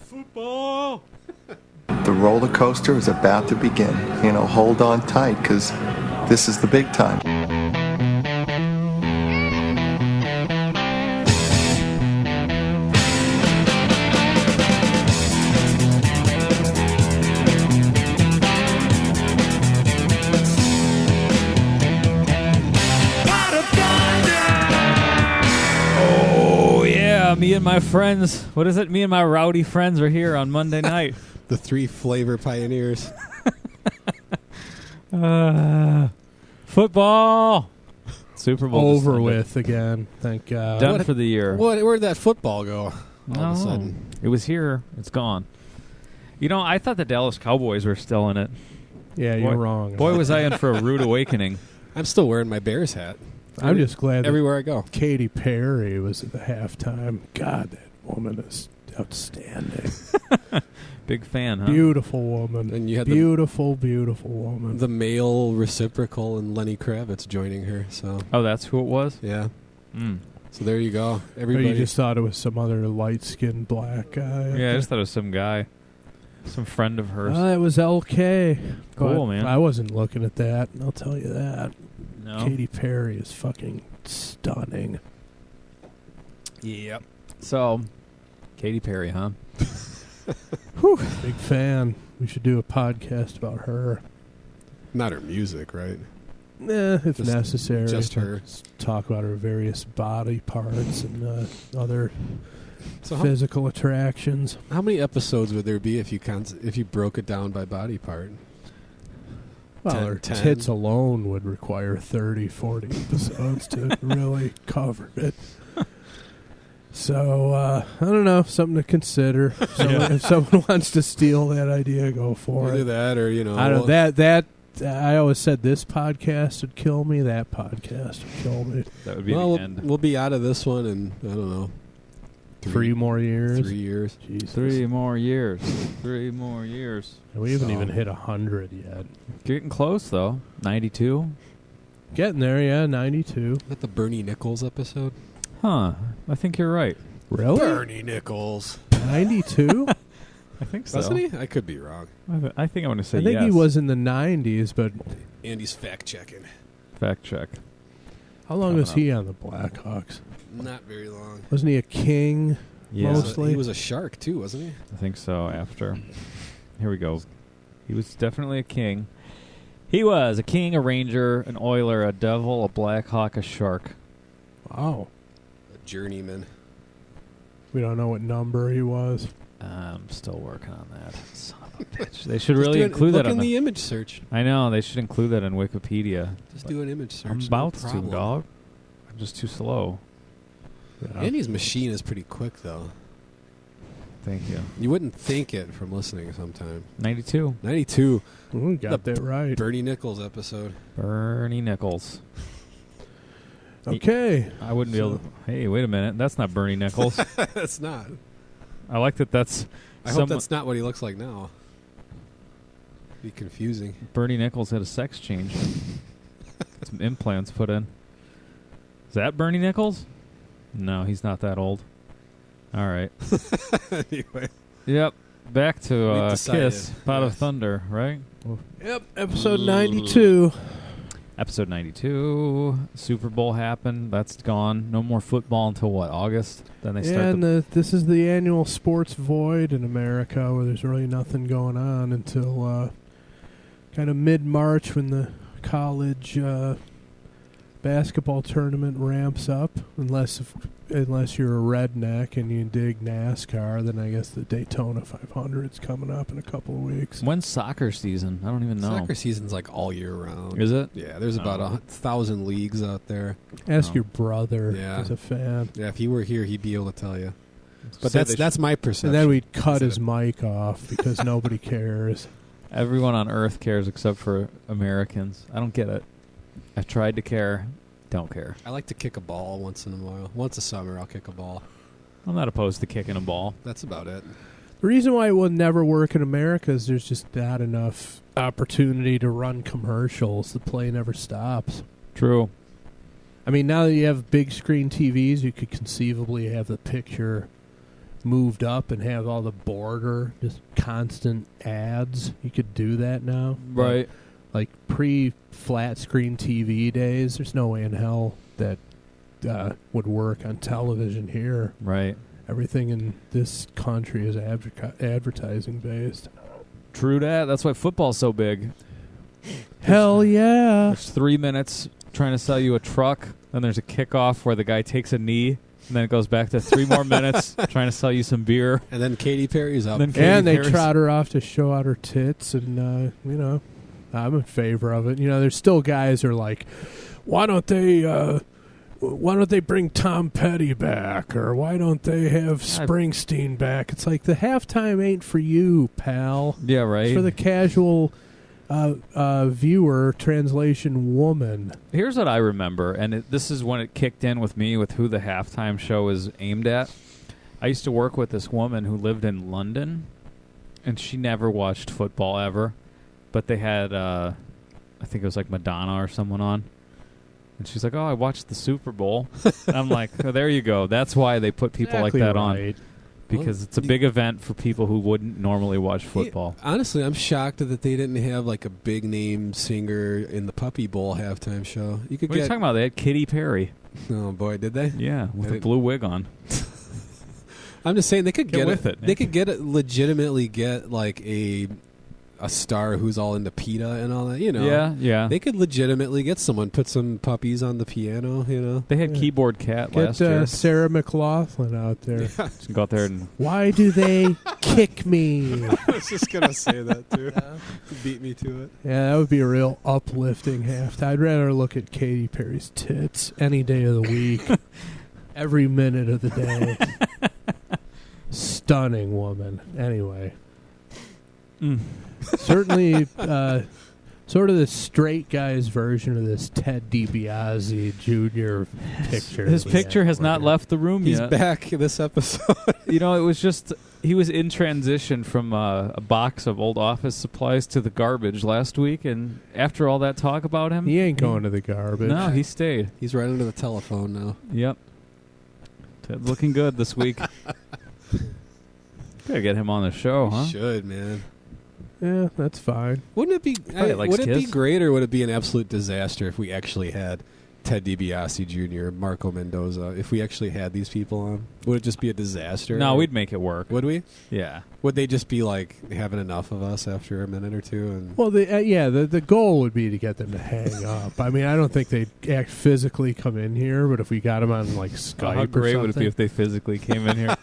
Football! The roller coaster is about to begin. Hold on tight, because this is the big time. Me and my friends, what is it? Me and my rowdy friends are here on Monday night. The 3 flavor pioneers. Football! Super Bowl. Over with again, thank God. Done for the year. Where'd that football go all of a No. sudden? It was here. It's gone. I thought the Dallas Cowboys were still in it. Yeah, you're wrong. Boy, was I in for a rude awakening. I'm still wearing my Bears hat. I'm just glad everywhere I go. Katy Perry was at the halftime. God, that woman is outstanding. Big fan, huh? Beautiful woman. And you had beautiful woman. The male reciprocal and Lenny Kravitz joining her. So. Oh, that's who it was? Yeah. Mm. So there you go. But Everybody. you just thought it was some other light-skinned black guy. Yeah, I just thought it was some guy. Some friend of hers. It was LK. Cool, But man. I wasn't looking at that, I'll tell you that. No. Katy Perry is fucking stunning. Yep. So, Katy Perry, huh? Whew. Big fan. We should do a podcast about her. Not her music, right? If Just- necessary. just her. Talk about her various body parts and other So physical attractions. How many episodes would there be if you broke it down by body part? Well, 10, her 10. tits alone would require 30, 40 episodes to really cover it. So, I don't know, something to consider. If someone wants to steal that idea, go for Either it. that or, I don't that I always said this podcast would kill me, that podcast would kill me. That would be well, the end. we'll be out of this one in, I don't know, 3 more years. 3 years. Jesus. 3 more years. 3 more years. And we haven't So- even hit 100 yet. Getting close, though. 92. Getting there, yeah, 92. Is that the Bernie Nichols episode? Huh. I think you're right. Really? Bernie Nichols. 92? I think so. Wasn't he? I could be wrong. I think I'm going to say I think yes. he was in the 90s, but Andy's fact checking. Fact check. how long Coming was he on the Blackhawks? Not very long. Wasn't he a king? Yeah. Mostly. He was a shark too, wasn't he? I think so, after. Here we go. He was definitely a king. He was a king, a ranger, an oiler, a devil, a blackhawk, a shark. Wow. A journeyman. We don't know what number he was. I'm still working on that. Son of a bitch. They should really include look that on in the image search. I know, they should include that on Wikipedia. Just do an image search. I'm no about to, problem. dog. I'm just too slow. Yeah. Andy's machine is pretty quick, though. Thank you. You wouldn't think it from listening sometime. 92. 92. Ooh, got that right. Bernie Nichols episode. Bernie Nichols. Okay. I wouldn't be able to... Hey, wait a minute. That's not Bernie Nichols. That's not. I like that that's... I hope that's not what he looks like now. Be confusing. Bernie Nichols had a sex change. Some implants put in. Is that Bernie Nichols? No, he's not that old. All right. Anyway. Yep. Back to We've decided, Kiss, Pot of yes. Thunder, right? Yep, episode 92. Episode 92. Super Bowl happened. That's gone. No more football until what, August? Then they start And this is the annual sports void in America where there's really nothing going on until kind of mid-March when the college basketball tournament ramps up. Unless you're a redneck and you dig NASCAR, then I guess the Daytona 500 is coming up in a couple of weeks. When's soccer season? I don't even know. Soccer season's like all year round. Is it? Yeah, there's about 1,000 leagues out there. Ask your brother. Yeah. He's a fan. Yeah, if he were here, he'd be able to tell you. But So that's my perception. And then we'd cut Instead his mic off because nobody cares. Everyone on Earth cares except for Americans. I don't get it. I've tried to care. Don't care. I like to kick a ball once in a while. Once a summer, I'll kick a ball. I'm not opposed to kicking a ball. That's about it. The reason why it will never work in America is there's just not enough opportunity to run commercials. The play never stops. True. I mean, now that you have big screen TVs, you could conceivably have the picture moved up and have all the border, just constant ads. You could do that now. Right. Like pre-flat screen TV days, there's no way in hell that would work on television here. Right. Everything in this country is advertising based. True that. That's why football's so big. Hell yeah. There's 3 minutes trying to sell you a truck, then there's a kickoff where the guy takes a knee, and then it goes back to 3 more minutes trying to sell you some beer. And then Katy Perry's up. And they trot her off to show out her tits, and, I'm in favor of it. There's still guys who are like, why don't they bring Tom Petty back, or why don't they have Springsteen back? It's like the halftime ain't for you, pal. Yeah, right. It's for the casual viewer, translation woman. Here's what I remember, and this is when it kicked in with me with who the halftime show is aimed at. I used to work with this woman who lived in London, and she never watched football ever, but they had, I think it was like Madonna or someone on. And she's like, oh, I watched the Super Bowl. And I'm like, oh, there you go. That's why they put people exactly like that right. on. Because it's a big event for people who wouldn't normally watch football. Honestly, I'm shocked that they didn't have like a big name singer in the Puppy Bowl halftime show. You could What are you talking about? They had Katy Perry. Oh boy, did they? Yeah, with a blue wig on. I'm just saying they could Get with it. They could legitimately get like a star who's all into PETA and all that. Yeah. They could legitimately get someone, put some puppies on the piano. They had Keyboard Cat last year. Get Sarah McLachlan out there. Go out there and Why do they kick me? I was just gonna say that too. Beat me to it. Yeah, that would be a real uplifting halftime. I'd rather look at Katy Perry's tits any day of the week, every minute of the day. Stunning woman. Anyway. Certainly, sort of the straight guy's version of this Ted DiBiase Jr. picture. his picture has not left the room He's yet. back in this episode. It was just, he was in transition from a box of old office supplies to the garbage last week, and after all that talk about him, He ain't going to the garbage. No, he stayed. He's right under the telephone now. Yep. Ted's looking good this week. Gotta get him on the show, huh? Should, man. Yeah, that's fine. Wouldn't it be? likes Would it be kids. great, or would it be an absolute disaster if we actually had Ted DiBiase Jr., Marco Mendoza? If we actually had these people on, would it just be a disaster? No, we'd make it work. Would we? Yeah. Would they just be like having enough of us after a minute or two? And Well, the goal would be to get them to hang up. I mean, I don't think they'd physically come in here, but if we got them on like Skype How great or would it be something, if they physically came in here?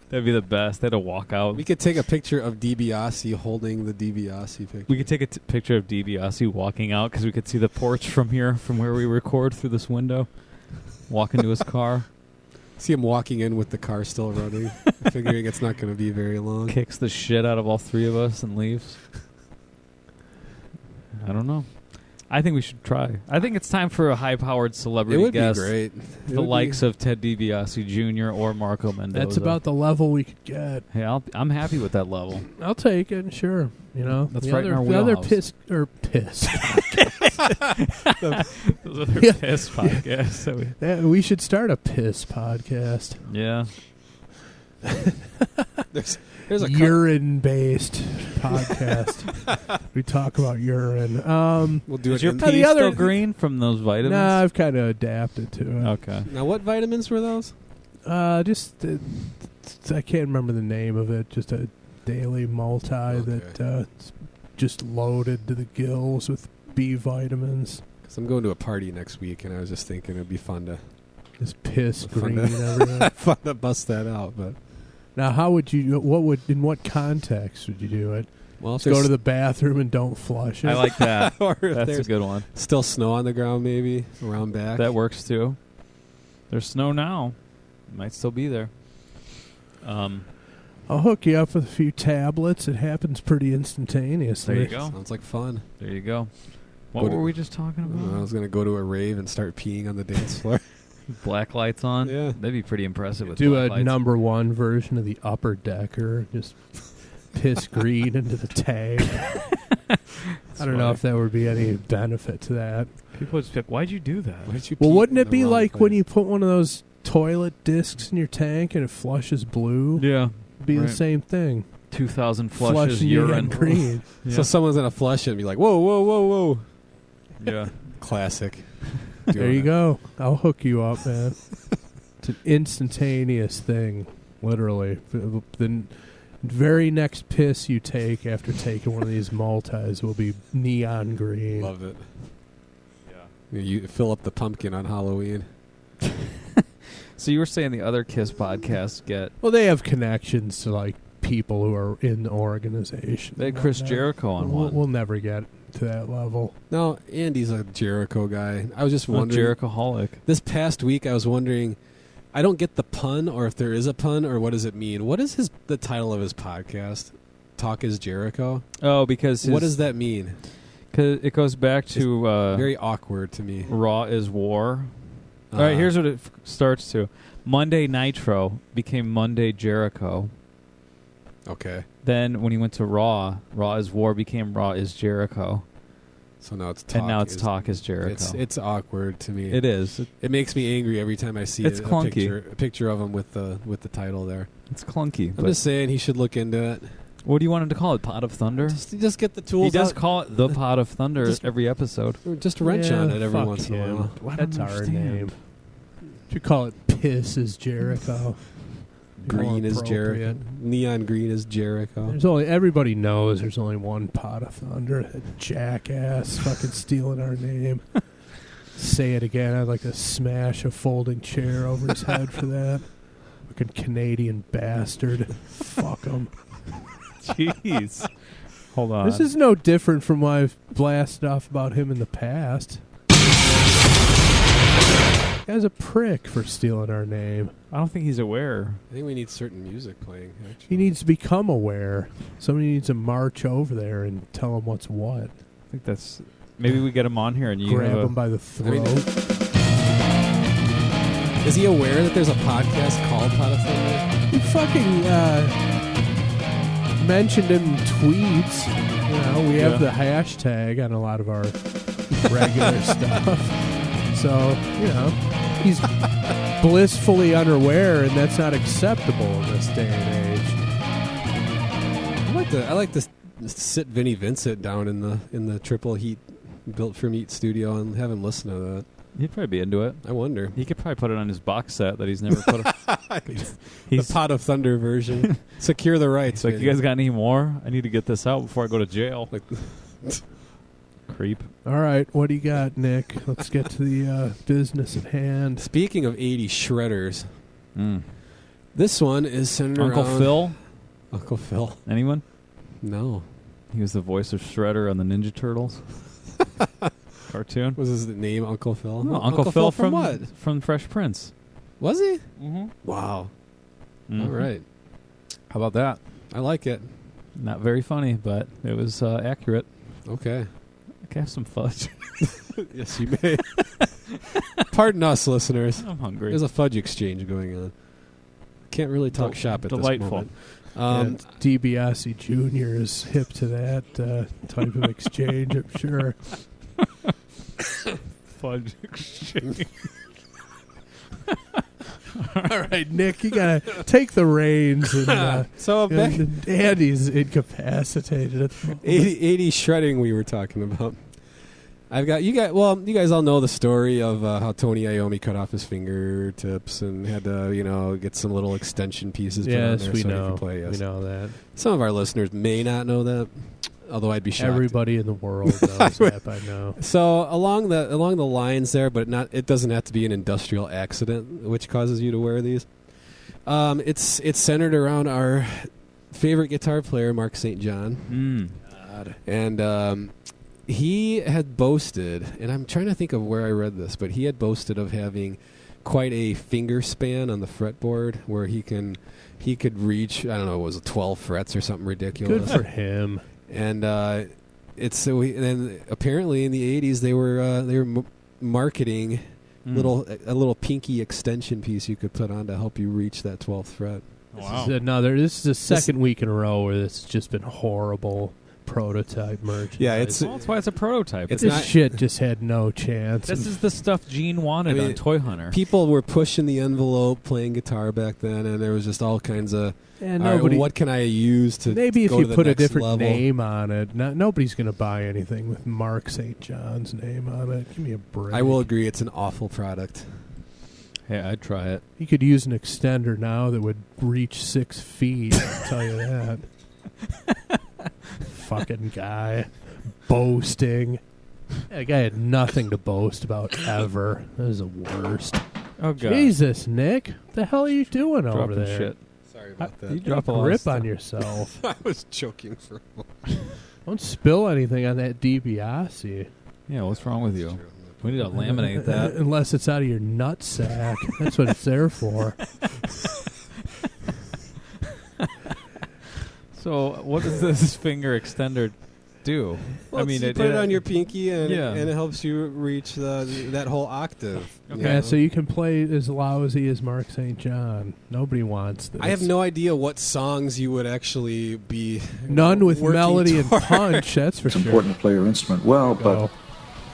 That'd be the best. They had to walk out. we could take a picture of DiBiase holding the DiBiase picture. We could take a picture of DiBiase walking out because we could see the porch from here, from where we record through this window. Walk into his car. See him walking in with the car still running, figuring it's not going to be very long. Kicks the shit out of all three of us and leaves. I don't know. I think we should try. I think it's time for a high-powered It celebrity would guest. be great. The likes of Ted DiBiase Jr. or Marco Mendoza. that's about the level we could get. Hey, I'm happy with that level. I'll take it, sure. That's the right in other, our the other wheelhouse. piss. Those are their Yeah. piss podcasts. We should start a piss podcast. Yeah. There's a Urine-based podcast. We talk about urine. We'll do Is it. your in- pee the other- still green from those vitamins? Nah, I've kind of adapted to it. Okay. Now, what vitamins were those? I can't remember the name of it. Just a daily multi that just loaded to the gills with B vitamins. Because I'm going to a party next week, and I was just thinking it'd be fun to Just piss Fun green to- everything. fun to bust that out. But Now, in what context would you do it? well, if Just go to there's- the bathroom and don't flush it. I like that. or if That's a there's good one. still snow on the ground, maybe around back. That works too. There's snow now. Might still be there. I'll hook you up with a few tablets. It happens pretty instantaneously. There you go. Sounds like fun. There you go. What Go to- were we just talking I about? was going to go to a rave and start peeing on the dance floor. Black lights on? Yeah. That'd be pretty impressive with Do black a lights. number one version of the Upper Decker. Just piss green into the tank. I don't know if there would be any benefit to that. People would just be like, why'd you do that? Why'd you Well, pee wouldn't in it the be wrong like when place? you put one of those toilet discs in your tank and it flushes blue. Yeah. Be the Right. same thing. 2,000 flushes Flushing urine. green. Yeah. So someone's gonna flush it and be like, "Whoa, whoa, whoa, whoa!" Yeah. Classic. There you go. I'll hook you up, man. It's an instantaneous thing, literally. The very next piss you take after taking one of these multis will be neon green. Love it. Yeah. You fill up the pumpkin on Halloween. So you were saying the other Kiss podcasts get... Well, they have connections to like people who are in the organization. They had Chris Whatnot. Jericho on one. We'll never get to that level. No, Andy's a Jericho guy. I was just wondering. Jericho-holic. This past week, I was wondering. I don't get the pun, or if there is a pun, or what does it mean? What is the title of his podcast? Talk is Jericho. Oh, because What does that mean? Cause it goes back to Very awkward to me. Raw is War. All right, here's what it starts to. Monday Nitro became Monday Jericho. Okay. Then when he went to Raw, Raw is War became Raw is Jericho. So now it's Talk. And now it's Talk is Jericho. It's awkward to me. It is. It makes me angry every time I see It's a clunky. picture of him with the title there. It's clunky. I'm But just saying he should look into it. what do you want him to call it? Pot of Thunder? Just get the tools. He does out. call it the Pot of Thunder Just- every episode. Just wrench Yeah, on it every fuck once in a him. while. I don't That's our understand. name. You call it Piss is Jericho. Green More is Jericho. appropriate. Neon green is Jericho. There's only everybody knows there's only one Pot of Thunder. That jackass fucking stealing our name. Say it again. I'd like to smash a folding chair over his head for that. Fucking Canadian bastard. Fuck him. Jeez. Hold on. This is no different from what I've blasted off about him in the past. Guy's a prick for stealing our name. I don't think he's aware. I think we need certain music playing. Actually. He needs to become aware. Somebody needs to march over there and tell him what's what. I think that's... Maybe we get him on here and you Grab have a- him by the throat. Is he aware that there's a podcast called Pot of Thunder? He fucking mentioned him in tweets. You know, we have the hashtag on a lot of our regular stuff. So, you know, he's blissfully unaware, and that's not acceptable in this day and age. I like to sit Vinny Vincent down in the triple heat built from Meat studio and have him listen to that. He'd probably be into it. I wonder. He could probably put it on his box set that he's never put. The Pot of Thunder version. Secure the rights. It's like, you guys got any more? I need to get this out before I go to jail. Like, creep. All right, what do you got, Nick? Let's get to the business at hand. speaking of 80 shredders, this one is centered Uncle around Phil? Uncle Phil. Anyone? No. He was the voice of Shredder on the Ninja Turtles cartoon. Was his name Uncle Phil? No, Uncle Phil from what? From Fresh Prince. Was he? Mm-hmm. Wow. Mhm. All right. How about that? I like it. Not very funny, but it was accurate. Okay. I can have some fudge. Yes, you may. Pardon us, listeners. I'm hungry. There's a fudge exchange going on. Can't really talk shop at delightful. this moment. And DiBiase Jr. is hip to that type of exchange, I'm sure. Fudge exchange. All right, Nick, you got to take the reins. And, So back and Andy's incapacitated at the moment. 80 shredding we were talking about. I've got you guys all know the story of how Tony Iommi cut off his fingertips and had to get some little extension pieces put on Yes, there we so he know. could play. Yes. We know that. Some of our listeners may not know that, although I'd be shocked. Everybody in the world knows that by now. So along the lines there, but it doesn't have to be an industrial accident which causes you to wear these. It's centered around our favorite guitar player, Mark St. John. And he had boasted, and I'm trying to think of where I read this, but he had boasted of having quite a finger span on the fretboard where he could reach, I don't know, was it 12 frets or something ridiculous. Good for him. And then apparently in the 80s they were marketing a little pinky extension piece you could put on to help you reach that 12th fret. Wow. This is the second week in a row where it's just been horrible prototype merchandise. Yeah, it's Well, that's why it's a prototype. It's this not- shit just had no chance. This is the stuff Gene wanted I mean, on Toy Hunter. people were pushing the envelope playing guitar back then, and there was just all kinds of. and all right, nobody. what can I use to Maybe if go you to the put a next different level? name on it, nobody's going to buy anything with Mark St. John's name on it. Give me a break. I will agree, it's an awful product. Hey, I'd try it. You could use an extender now that would reach 6 feet. I'll tell you that. Fucking guy boasting. That guy had nothing to boast about ever. That was the worst. Oh god, Jesus, Nick, what the hell are you doing over dropping there? shit. Sorry about about that. You Get drop a a lot of grip stuff. on yourself. I was joking for a moment. Don't spill anything on that DiBiase. Yeah, what's wrong with you? We need to laminate that. Unless it's out of your nut sack. That's what it's there for. So, what does this finger extender do? Well, I mean, you put it on your pinky, and Yeah. and it helps you reach that whole octave. Okay. Yeah, so you can play as lousy as Mark St. John. Nobody wants this. I have no idea what songs you would actually be. None with working melody and toward. punch, that's for It's sure. important to play your instrument well, but Go.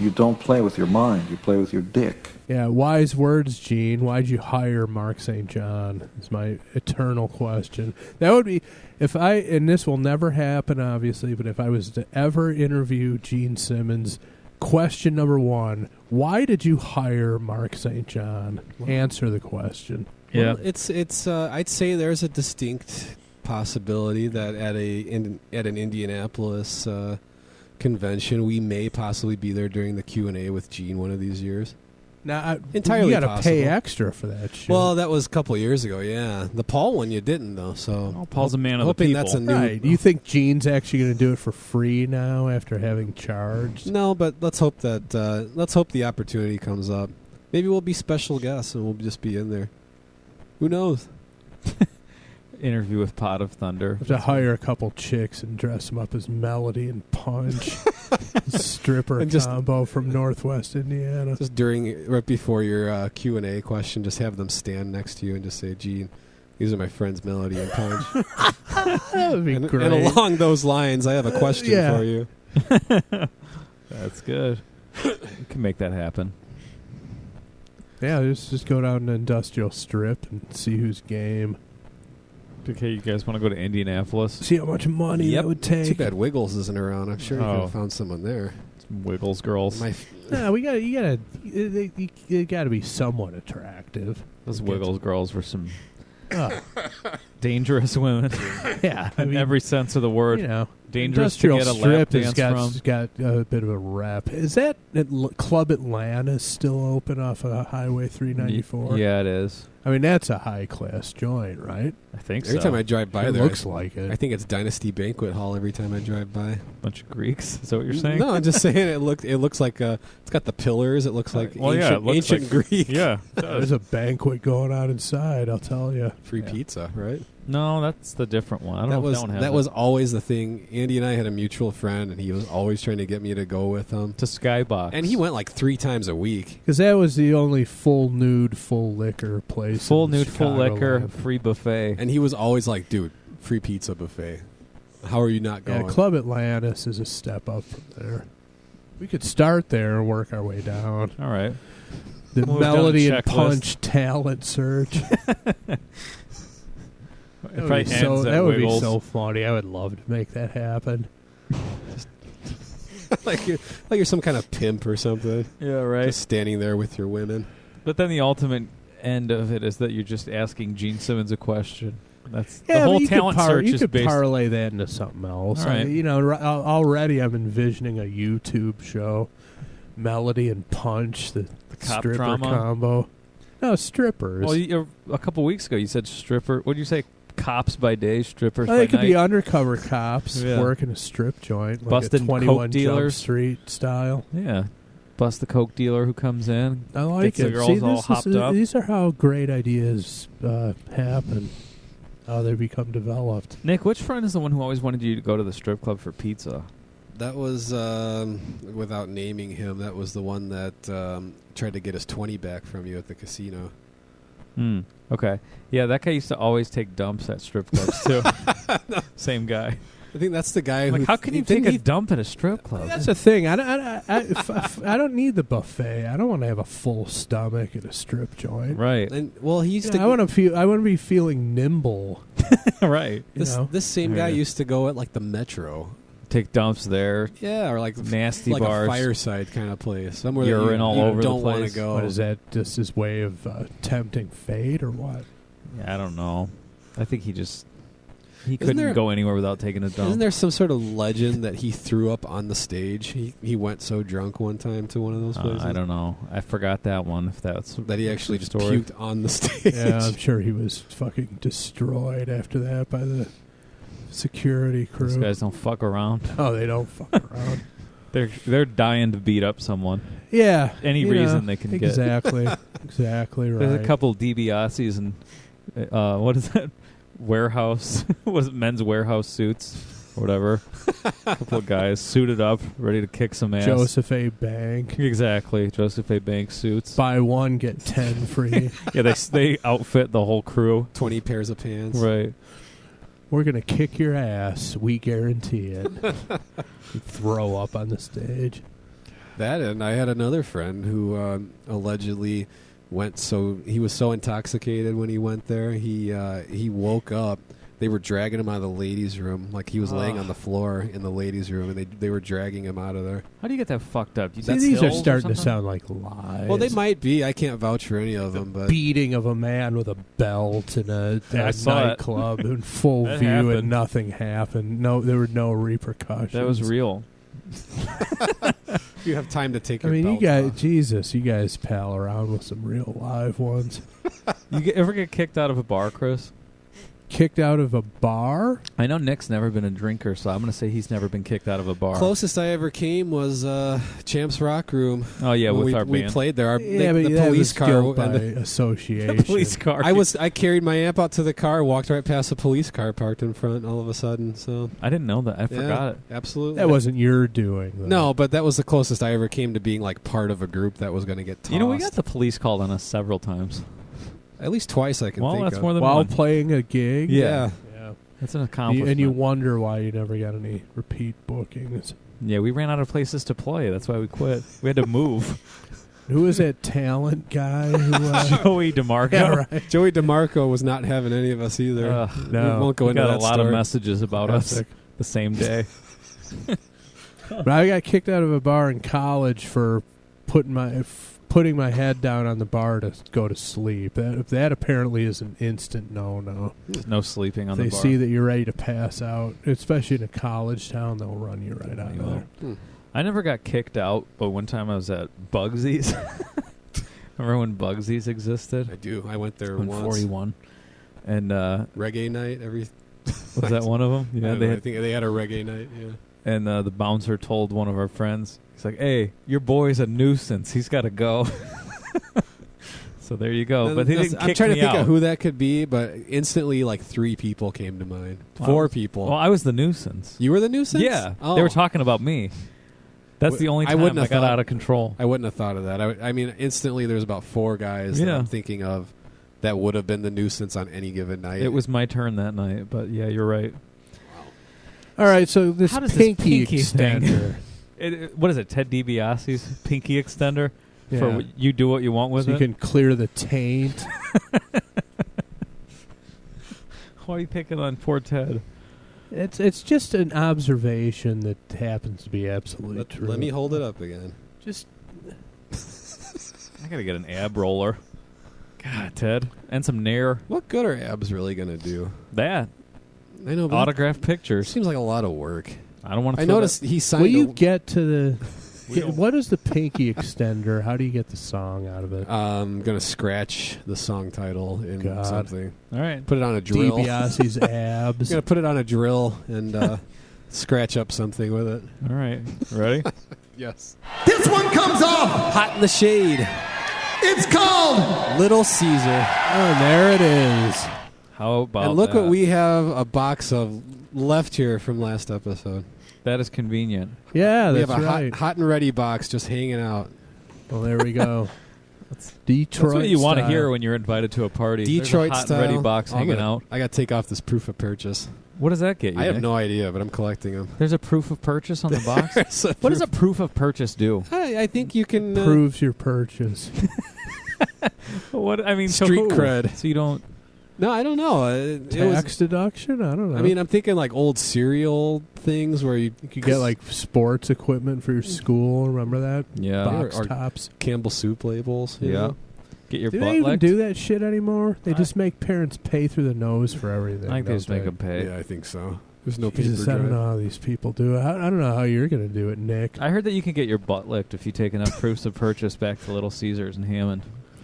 you don't play with your mind. You play with your dick. Yeah, wise words, Gene. Why'd you hire Mark St. John? Is my eternal question. That would be, if I, and this will never happen, obviously, but if I was to ever interview Gene Simmons, question number one, why did you hire Mark St. John? Answer the question. Yeah. Well, it's. I'd say there's a distinct possibility that at an Indianapolis convention, we may possibly be there during the Q&A with Gene one of these years. Now, Entirely you got to pay possible. extra for that shit. Well, that was a couple of years ago. Yeah, the Paul one you didn't though. So Oh, Paul's a man of the hoping people. that's a new. right. Do you think Gene's actually going to do it for free now after having charged? No, but let's hope that let's hope the opportunity comes up. Maybe we'll be special guests and we'll just be in there. Who knows? Interview with Pot of Thunder. Have to hire a couple chicks and dress them up as Melody and Punch. Stripper And just- combo from Northwest Indiana. Just right before your Q&A question, just have them stand next to you and just say, "Gene, these are my friends, Melody and Punch." That would be and great. along those lines, I have a question Yeah. for you. That's good. We can make that happen. Yeah, just go down to Industrial Strip and see who's game. Okay, you guys want to go to Indianapolis? See how much money Yep. that would Too take. bad Wiggles isn't around. I'm sure you could Oh. have found someone there. Some Wiggles girls. No, you got to be somewhat attractive. Those Wiggles girls were some Oh, dangerous women yeah, I in mean, every sense of the word. you know, Dangerous to Industrial get a lap Strip dance has from. got a bit of a rep. Is that Club Atlanta still open off of Highway 394? Yeah, it is. I mean, that's a high-class joint, right? I think Every so. time I drive by It there, looks like it. I think it's Dynasty Banquet Hall every time I drive by. Bunch of Greeks. Is that what you're saying? No, I'm just saying it looks like it's got the pillars. It looks like Well, yeah, ancient, it looks ancient like- Greek. Yeah. it There's does. a banquet going on inside, I'll tell you. Free Yeah. pizza, right? No, that's the different one. I don't know if that one has that it. was always the thing. Andy and I had a mutual friend, and he was always trying to get me to go with him. to Skybox. And he went like 3 times a week. Because that was the only full nude, full liquor place. full in nude, full liquor, Chicagoland. free buffet. And he was always like, "Dude, free pizza buffet. How are you not going?" Yeah, Club Atlantis is a step up from there. We could start there and work our way down. All right. The Move down the Melody and checklist. Punch talent search. It probably ends at that would be Wiggles. so funny. I would love to make that happen. like you're some kind of pimp or something. Yeah, right. Just standing there with your women. But then the ultimate end of it is that you're just asking Gene Simmons a question. That's Yeah, the whole but you talent could search you is could based. parlay that into something else. All right. You know, already I'm envisioning a YouTube show, Melody and Punch, the cop stripper drama? combo. No, strippers. Well, a couple weeks ago you said stripper. What did you say? Cops by day, strippers Well, by they could night. be undercover cops Yeah. working a strip joint, like Busting a coke 21 Jump dealers. Street style. Yeah, bust the coke dealer who comes in. I like Gets the it. girls See, all this hopped is, up. these are how great ideas happen, how they become developed. Nick, which friend is the one who always wanted you to go to the strip club for pizza? That was without naming him. That was the one that tried to get his 20 back from you at the casino. Okay. Yeah, that guy used to always take dumps at strip clubs too. Same guy. I think that's the guy Like, who. how can you take a dump at a strip club? That's the thing. I don't need the buffet. I don't want to have a full stomach at a strip joint. Right. And well, he used I want to feel. I want to be feeling nimble. Right. This same guy Yeah. used to go at like the Metro. Take dumps there. Yeah, or like Nasty like bars. a fireside kind of place. Somewhere Urine that all you over the don't want to place. go. What is that? Just his way of tempting fate, or what? Yeah, I don't know. I think he there- couldn't go anywhere without taking a dump. Isn't there some sort of legend that he threw up on the stage? He went so drunk one time to one of those places. I don't know. I forgot that one. If that's That he actually just story. puked on the stage. Yeah, I'm sure he was fucking destroyed after that by the security crew. These guys don't fuck around. Oh, they don't fuck around. They're dying to beat up someone. Yeah, Any reason they can get. exactly, exactly right. There's a couple DiBiase's and what is that? Warehouse was it men's warehouse suits or whatever. A couple of guys suited up, ready to kick some ass. Joseph A. Bank. Exactly, Joseph A. Bank suits. Buy one get 10 free. Yeah, they outfit the whole crew. 20 pairs of pants. Right. We're gonna kick your ass. We guarantee it. You throw up on the stage. That, and I had another friend who allegedly he was so intoxicated when he went there. He woke up. They were dragging him out of the ladies' room, like he was laying on the floor in the ladies' room, and they were dragging him out of there. How do you get that fucked up? See, these are starting to sound like lies. Well, they might be. I can't vouch for any of them, but beating of a man with a belt in a I saw it. nightclub in full That view, happened. and nothing happened. No, there were no repercussions. That was real. you have time to take I your mean, you belt guys, off. Jesus, you guys pal around with some real live ones. Ever get kicked out of a bar, Chris? Kicked out of a bar? I know Nick's never been a drinker, so I'm going to say he's never been kicked out of a bar. Closest I ever came was Champs Rock Room. Oh yeah, When with our we band. played there. Yeah, but the that police was car guilt by and the- association. The police car. I carried my amp out to the car, walked right past the police car parked in front all of a sudden. So I didn't know that. I forgot it. Absolutely. That wasn't your doing. Though. No, but that was the closest I ever came to being like part of a group that was going to get tossed. You know, we got the police called on us several times. at least twice I can Well, think that's of. more than while one. playing a gig. Yeah. That's an accomplishment. And you wonder why you never got any repeat bookings. Yeah, we ran out of places to play. That's why we quit. We had to move. Who was that talent guy? Who, Joey DeMarco. yeah, right. Joey DeMarco was not having any of us either. No. we won't go We into got that a lot story. of messages about Classic. us the same day. But I got kicked out of a bar in college for putting my head down on the bar to go to sleep. That apparently is an instant no. There's no sleeping on If they the bar. see that you're ready to pass out, especially in a college town, they'll run you right out of there. I never got kicked out, but one time I was at Bugsy's. Remember when Bugsy's existed? I do. I went there On once. 41. And Reggae night every. was that one of them? Yeah, I think they had a reggae night. Yeah. And the bouncer told one of our friends, he's like, "Hey, your boy's a nuisance. He's got to go." So there you go. But he didn't kick I'm trying to me think out. of who that could be, but instantly, like 3 people came to mind. Well, 4 people. Well, I was the nuisance. You were the nuisance? Yeah, Oh. they were talking about me. That's the only I time wouldn't I have got thought- out of control. I wouldn't have thought of that. I mean, instantly, there's about 4 guys that Yeah. I'm thinking of that would have been the nuisance on any given night. It was my turn that night, but yeah, you're right. All right, so this How does pinky, this pinky thing- extender. What is it, Ted DiBiase's pinky extender? Yeah. For you do what you want with So you it? can clear the taint. Why are you picking on poor Ted? It's just an observation that happens to be absolutely true. Let me hold it up again. Just I gotta get an ab roller. God, Ted. And some Nair. What good are abs really going to do? That. I know, but Autograph it pictures. seems like a lot of work. I don't want to I noticed he signed. will you a- get to the? don't. What is the pinky extender? How do you get the song out of it? I'm gonna scratch the song title in God. something. All right. Put it on a drill. DiBiase's I'm abs. gonna put it on a drill and scratch up something with it. All right. Ready? Yes. This one comes off. Hot in the shade. It's called Little Caesar. Oh, there it is. How about And look that? what we have a box of left here from last episode. That is convenient. Yeah, we that's have a right. hot and ready box just hanging out. Well, there we go. That's Detroit. what you want to style. hear when you're invited to a party. Detroit There's a hot style. and ready box I'm hanging gonna- out. I got to take off this proof of purchase. What does that get you? I have Nick? no idea, but I'm collecting them. There's a proof of purchase on the box? What does a proof of purchase do? I think you can Proves your purchase. What I mean, Street so who? cred. So you don't. No, I don't know. It was. Tax deduction? I don't know. I mean, I'm thinking like old cereal things where you you could get like sports equipment for your school. Remember that? Yeah. Box Or tops. Campbell soup labels. you Yeah. know? Get your Do butt they even licked? do that shit anymore? They just make parents pay through the nose for everything. I think they don't just make them pay. Yeah, I think so. There's no Jesus, paper I don't drive. know how these people do it. I don't know how you're going to do it, Nick. I heard that you can get your butt licked if you take enough proofs of purchase back to Little Caesars in Hammond.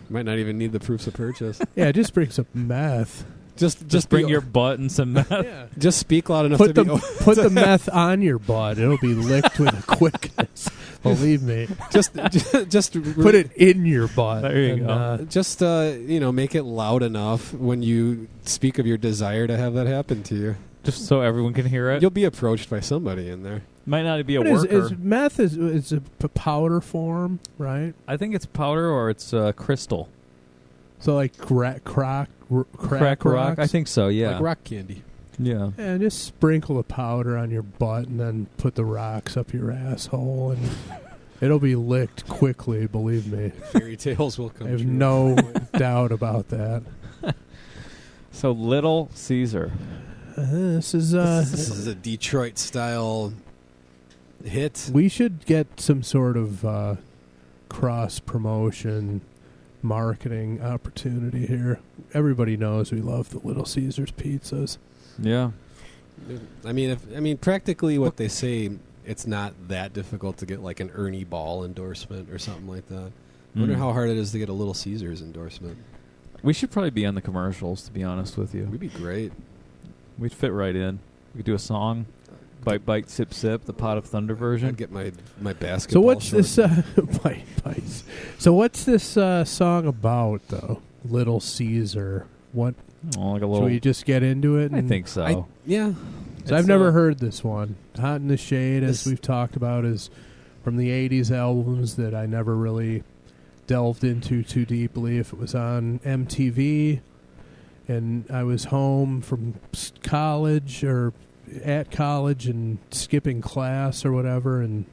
Might not even need the proofs of purchase. Yeah, it just brings up meth. Just bring be- your butt and some meth. Yeah. Just speak loud enough Put to the be. put the meth on your butt. It'll be licked with a quickness. Believe me. just Put it in your butt. There you and, go. Just make it loud enough when you speak of your desire to have that happen to you. Just so everyone can hear it. You'll be approached by somebody in there. Might not be a What is worker. meth is a powder form, right? I think it's powder or it's crystal. So like crack Crack rock. rocks? I think so, yeah. Like rock candy. Yeah. Yeah, just sprinkle the powder on your butt and then put the rocks up your asshole and it'll be licked quickly, believe me. Fairy tales will come I have true. no doubt about that. So Little Caesar. This is This is a Detroit style hit. we should get some sort of cross promotion marketing opportunity here. Everybody knows we love the Little Caesars pizzas. Yeah. I mean, practically what they say. It's not that difficult to get like an Ernie Ball endorsement or something like that. I wonder Mm. how hard it is to get a Little Caesars endorsement. We should probably be on the commercials, to be honest with you. We'd be great. We'd fit right in. We could do a song. Bite, bite, sip, sip, the Pot of Thunder version. I'd get my basketball. So what's shorts. this bites. So what's this song about though? Little Caesar. What Oh, like a should little. we just get into it? I and- think so. Yeah. So I've never heard this one. Hot in the Shade, as we've talked about, is from the 80s albums that I never really delved into too deeply. If it was on MTV and I was home from college or at college and skipping class or whatever and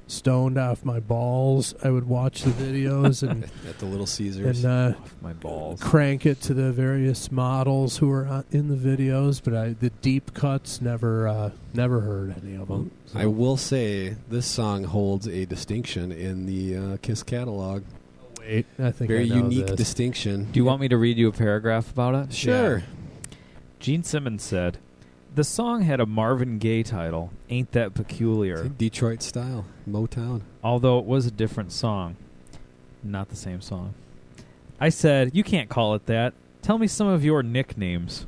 stoned off my balls, I would watch the videos and at the Little Caesars. and My balls. crank it to the various models who were in the videos, but the deep cuts never heard any of them. I will say this song holds a distinction in the Kiss catalog. Wait, I think Very I know unique this. distinction. Do you want me to read you a paragraph about it? Sure. Gene Simmons said, "The song had a Marvin Gaye title, Ain't That Peculiar, Detroit style, Motown. although it was a different song. Not the same song. I said, you can't call it that. Tell me some of your nicknames."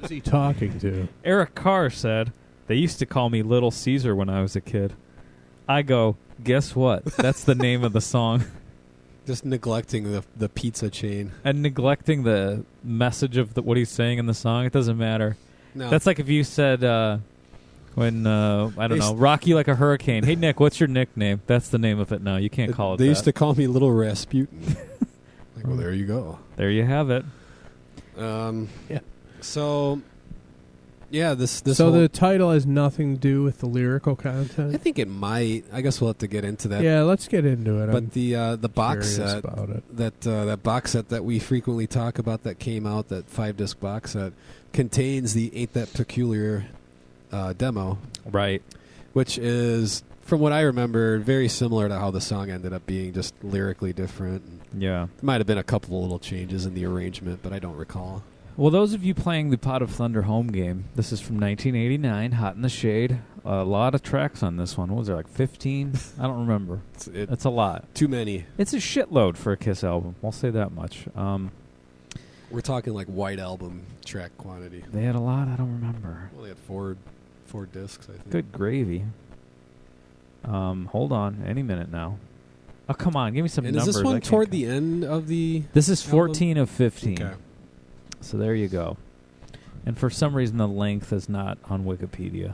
Who's he talking to? Eric Carr said, "They used to call me Little Caesar when I was a kid." I go, guess what? That's the name of the song. Just neglecting the pizza chain. And neglecting the message of what he's saying in the song. It doesn't matter. No. That's like if you said, I don't know, Rock You Like a Hurricane. Hey, Nick, what's your nickname? That's the name of it now. You can't call it They that. used to call me Little Rasputin. Like, well, there you go. There you have it. Yeah. So, yeah, this So whole- the title has nothing to do with the lyrical I content. think it might. I guess we'll have to get into that. Yeah, let's get into it. I'm But the box curious set about it. that box set that we frequently talk about that came out, that 5-disc box set, contains the Ain't That Peculiar demo, Right. which is, from what I remember, very similar to how the song ended up being, just lyrically different. Yeah. There might have been a couple of little changes in the arrangement, but I don't recall. Well, those of you playing the Pot of Thunder home game, this is from 1989, Hot in the Shade. A lot of tracks on this one. What was there, like 15? I don't remember. It's a lot. Too many. It's a shitload for a Kiss album. I'll say that much. We're talking like White Album track quantity. They had a lot. I don't remember. Well, they had four discs, I think. Good gravy. Hold on. Any minute now. Oh, come on. Give me some And numbers. is this I one can't toward count. the end of the... This is album? 14 of 15. Okay. So there you go. And for some reason, the length is not on Wikipedia.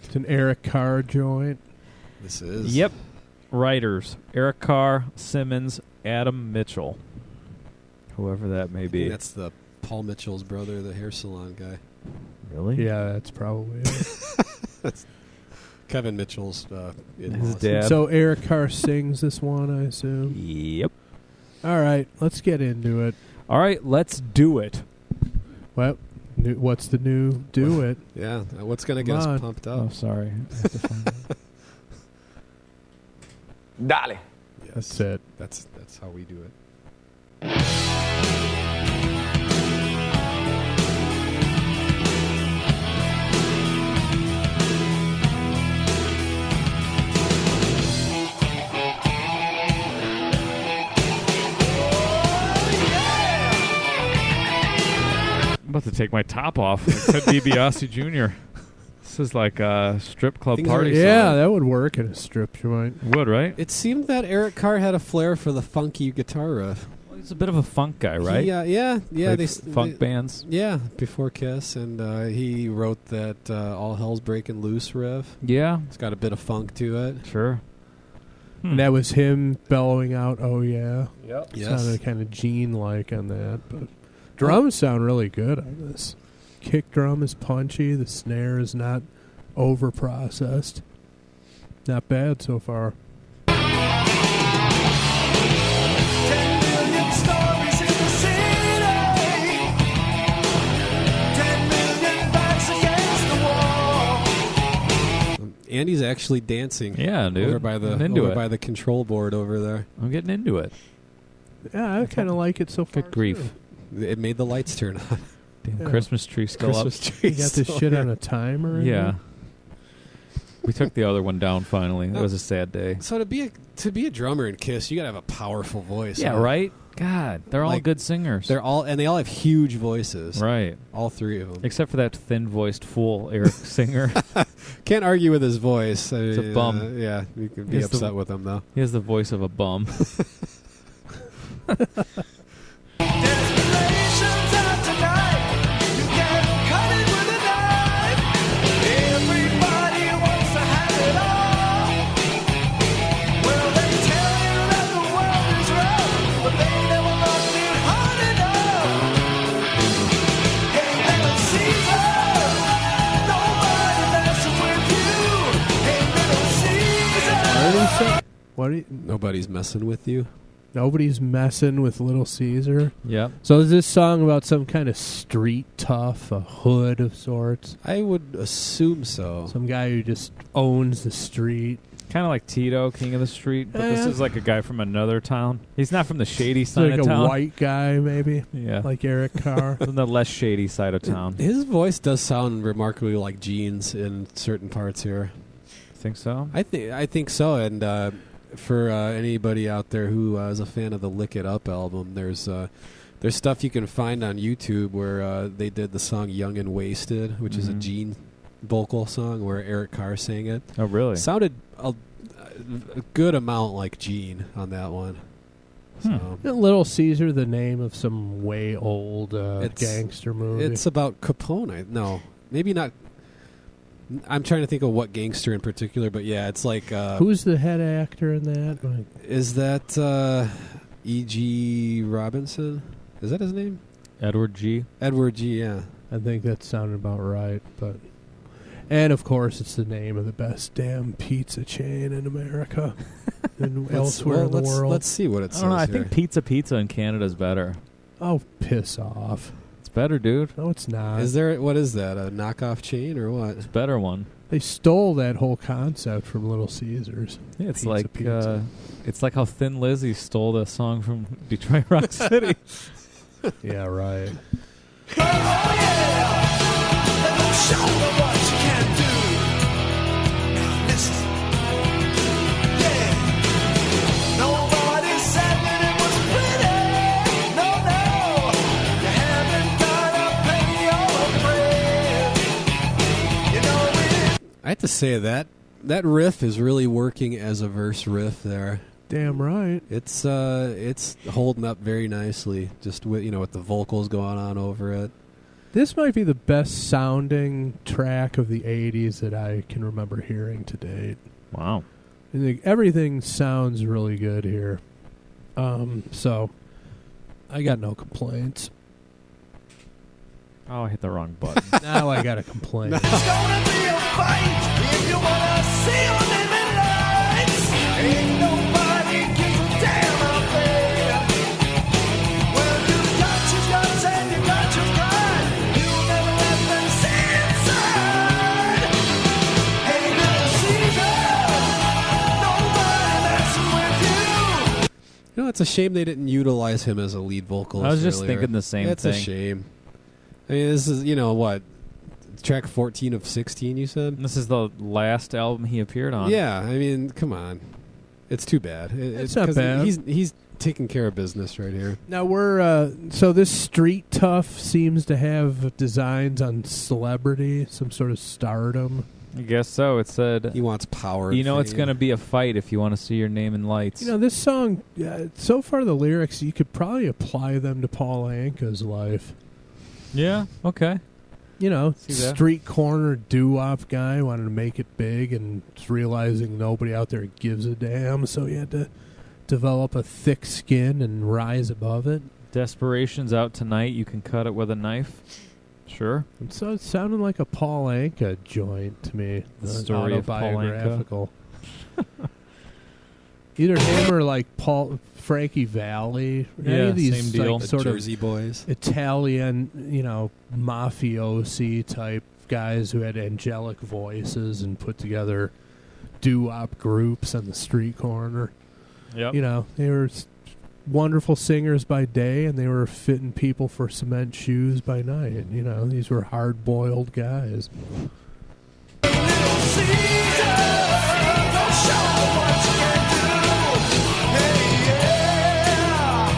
It's an Eric Carr joint. This is... Yep. Writers. Eric Carr, Simmons, Adam Mitchell. Whoever that may I be. think that's the Paul Mitchell's brother, the hair salon guy. Really? Yeah, that's probably it. Kevin Mitchell's His in-laws. dad. So Eric Carr sings this one, I assume. Yep. All right, let's get into it. All right, let's do it. Well, what's the new do it? Yeah, what's going to get Come on. us pumped Oh, up? sorry. I have to find it. Dale. Yes. That's it. That's how we do it. I'm about to take my top off. Ted DiBiase Jr. This is like a strip club Things party are- Yeah, song. that would work in a strip joint. Would, right? It seemed that Eric Carr had a flair for the funky guitar riff. Well, he's a bit of a funk guy, right? Yeah. Played They funk bands. Yeah, before Kiss, and he wrote that "All Hell's Breaking Loose" riff. Yeah, It's got a bit of funk to it. sure. And that was him bellowing out, "Oh yeah." Yep. Sounded kind of Gene-like on that, but drums sound really good on this. Kick drum is punchy. The snare is not over-processed. Not bad so far. 10 million stories in the city. 10 million backs against the wall. Andy's actually dancing. Yeah, dude. Over by I'm into the it. by the control board over there. I'm getting into it. Yeah, I kind of like it so far. Good grief. too. It made the lights turn on. Damn Yeah. Christmas tree still Christmas up. tree. You got this still shit here. on a timer? in Yeah. there? We took the other one down finally. It No. was a sad day. So to be a drummer in Kiss, you gotta have a powerful voice. Yeah, huh? right? God, they're all Like, good singers. They all have huge voices. right. All three of them. Except for that thin-voiced fool, Eric Singer. Can't argue with his voice. I It's a mean, bum. yeah, you could be He's the- upset with him though. He has the voice of a bum. Desperation's out tonight. You can cut it with a knife. Everybody wants to have it all. Well, they tell you that the world is rough, but they never loved it hard enough. Hey, little Caesar, nobody messing with you. Hey, little Caesar. What do you, Nobody's messing with you. nobody's messing with Little Caesar. Yep. So is this song about some kind of street tough, a hood of sorts? I would assume so. Some guy who just owns the street. Kind of like Tito, King of the Street, but this Yeah. is like a guy from another town. He's not from the shady It's side like of a town. white guy, maybe, Yeah. like Eric Carr. From the less shady side of town. His voice does sound remarkably like Gene's in certain parts here. Think so? I think so. And for anybody out there who is a fan of the Lick It Up album, there's stuff you can find on YouTube where they did the song "Young and Wasted," which is a Mhm. Gene vocal song where Eric Carr sang it. Oh, really? Sounded a good amount like Gene on that one. So, Isn't Little Caesar the name of some way old It's- gangster movie? it's about Capone. No, maybe not. I'm trying to think of what gangster in particular, but yeah, it's like Who's the head actor in that? Like, is that E.G. Robinson? Is that his name? Edward G. Edward G. Yeah. I think that sounded about right. But and of course, it's the name of the best damn pizza chain in America and elsewhere in the world. Let's see what it I says don't know. I here. think Pizza in Canada is better. Oh, piss off! It's better, dude. No, it's not. Is there? What is that? A knockoff chain or what? It's a better one. They stole that whole concept from Little Caesars. Yeah, it's Pizza, like pizza. it's like how Thin Lizzy stole the song from Detroit Rock City. Yeah, right. Oh yeah, let them show them what you can do. Now listen, yeah. Nobody said that it was pretty. No, no, you haven't got a penny or a bread. You know it. I have to say that riff is really working as a verse riff there. Damn right. It's holding up very nicely, just with with the vocals going on over it. This might be the best sounding track of the 80s that I can remember hearing to date. Wow. I think everything sounds really good here. So I got no complaints. Oh, I hit the wrong button. Now I gotta complain. It's gonna be a fight if you wanna see your living lights. Ain't nobody gives a damn out there. Well, you got your guns and you got your pride. You'll never let them see inside. Hey, little Caesar, nobody messing with you. You know, it's a shame they didn't utilize him as a lead vocalist. I was just earlier. thinking the same It's thing. a shame. I mean, this is, what? Track 14 of 16, you said? This is the last album he appeared on. Yeah, I mean, come on. It's too bad. It's not 'cause bad. He's taking care of business right here. Now we're so this Street Tough seems to have designs on celebrity, some sort of stardom. I guess so. It said, He wants power. you and know, it's fame. going to be a fight if you want to see your name in lights. You know, this song, so far the lyrics, you could probably apply them to Paul Anka's life. Yeah, okay. You know, See that? street corner doo-wop guy wanted to make it big and just realizing nobody out there gives a damn, so he had to develop a thick skin and rise above it. Desperation's out tonight. You can cut it with a knife. Sure. And so it sounded like a Paul Anka joint to me. The story of Paul Anka. Autobiographical. Either him or like Frankie Valli. Any Yeah, of these same deal. like, The sort Jersey of Boys. Italian, mafiosi type guys who had angelic voices and put together doo-wop groups on the street corner. Yep. They were wonderful singers by day, and they were fitting people for cement shoes by night. And, these were hard-boiled guys. Little Caesar, don't show them what you can do. Hey, yeah,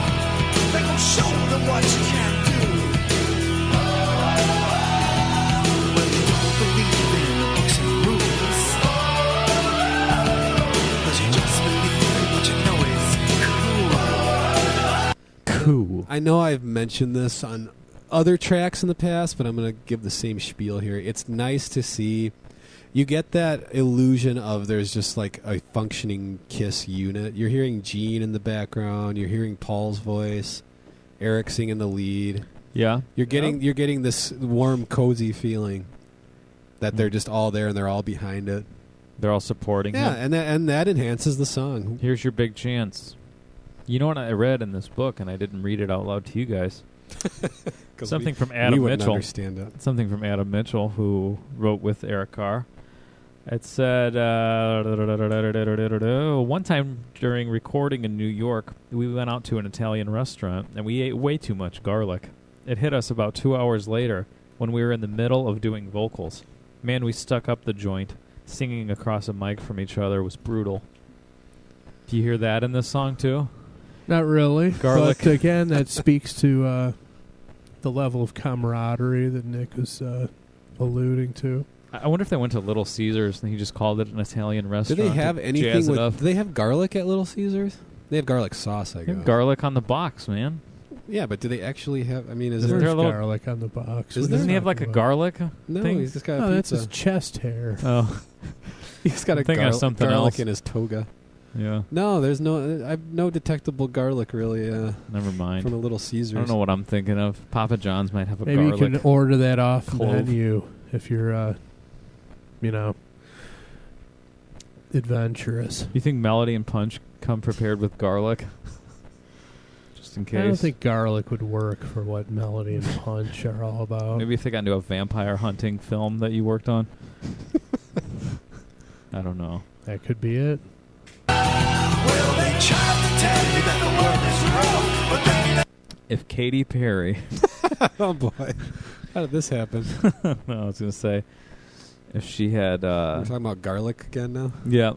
make them show them what you can do. Well, you don't believe in books and rules, 'cause you just believe in what you know is cool. Cool. I know I've mentioned this on other tracks in the past, but I'm going to give the same spiel here. It's nice to see. You get that illusion of there's just like a functioning Kiss unit. You're hearing Gene in the background. You're hearing Paul's voice. Eric singing the lead. Yeah. You're getting this warm, cozy feeling that they're just all there and they're all behind it. They're all supporting Yeah, him. and that enhances the song. Here's your big chance. You know what I read in this book, and I didn't read it out loud to you guys? Something from we Adam wouldn't Mitchell. understand it. Something from Adam Mitchell, who wrote with Eric Carr. It said, one time during recording in New York, we went out to an Italian restaurant, and we ate way too much garlic. It hit us about 2 hours later when we were in the middle of doing vocals. Man, we stuck up the joint. Singing across a mic from each other was brutal. Do you hear that in this song, too? Not really. Garlic. But again, that speaks to the level of camaraderie that Nick was alluding to. I wonder if they went to Little Caesars and he just called it an Italian Do restaurant. they have to anything jazz it with? up. Do they have garlic at Little Caesars? They have garlic sauce, I They guess. have garlic on the box, man. Yeah, but do they actually have? I mean, is Isn't there? there a little- garlic on the box? Is What there? Doesn't he have like a garlic No, thing? he's just got Oh, a that's pizza. his chest hair. Oh, He's got I'm a thinking of something garlic else. in his toga. yeah. No, there's no. I've no detectable garlic really Never mind. from a Little Caesars. I don't know what I'm thinking of. Papa John's might have a Maybe garlic. you can order that off the clove. menu if you're, adventurous. You think Melody and Punch come prepared with garlic? Just in case. I don't think garlic would work for what Melody and Punch are all about. Maybe if they got into a vampire hunting film that you worked on. I don't know. That could be it. Well, they tried to tell you that the world is rough, but they If Katy Perry... Oh boy, how did this happen? no, I was going to say, if she had... We're talking about garlic again now. yeah.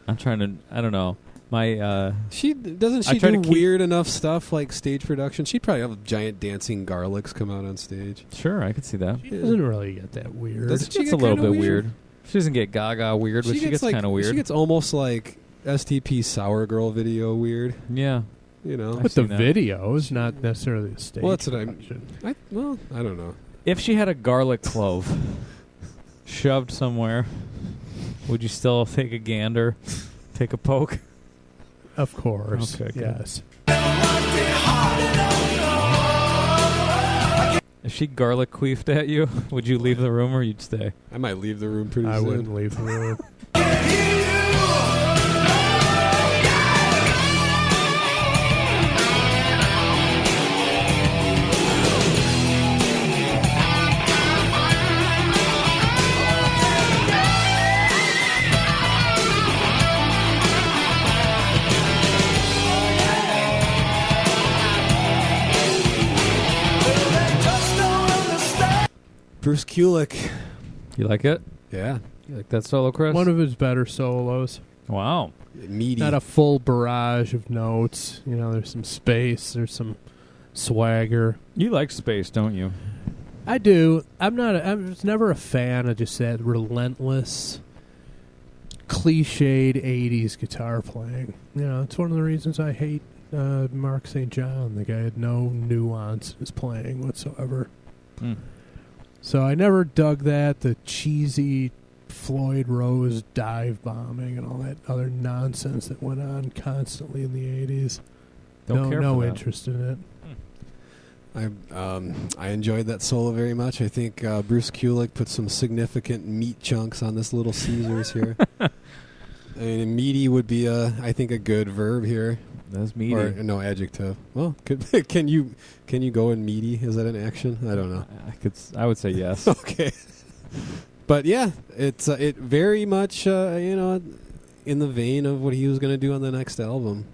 I'm trying to... I don't know. My... She doesn't. I She try do to keep- weird enough stuff like stage production. She'd probably have giant dancing garlics come out on stage. Sure, I could see that. She doesn't really get that weird. Doesn't she It's get a little kinda bit weird. She doesn't get gaga weird, but she gets like, kind of weird. She gets almost like STP Sour Girl video weird. yeah. You know. I've But the seen that. video is not necessarily a stage Well, that's what I'm- production. I don't know. If she had a garlic clove shoved somewhere, would you still take a gander, take a poke? Of course. Okay, good. Yes. If she garlic queefed at you, would you leave the room or you'd stay? I might leave the room pretty I soon. wouldn't leave the room. Bruce Kulick. You like it? Yeah. You like that solo, Chris? One of his better solos. Wow. Meaty. Not a full barrage of notes. You know, there's some space. There's some swagger. You like space, don't you? I do. I was never a fan of just that relentless, cliched 80s guitar playing. You know, it's one of the reasons I hate Mark St. John. The guy had no nuance in his playing whatsoever. Hmm. So I never dug that, the cheesy Floyd Rose dive bombing and all that other nonsense that went on constantly in the 80s. Don't care no for that. interest in it. I enjoyed that solo very much. I think Bruce Kulick put some significant meat chunks on this Little Caesars here. I mean, meaty would be I think a good verb here. That's meaty. Or no adjective. Well, can you go in meaty? Is that an action? I don't know. I would say yes. Okay. But yeah, it's it very much in the vein of what he was going to do on the next album,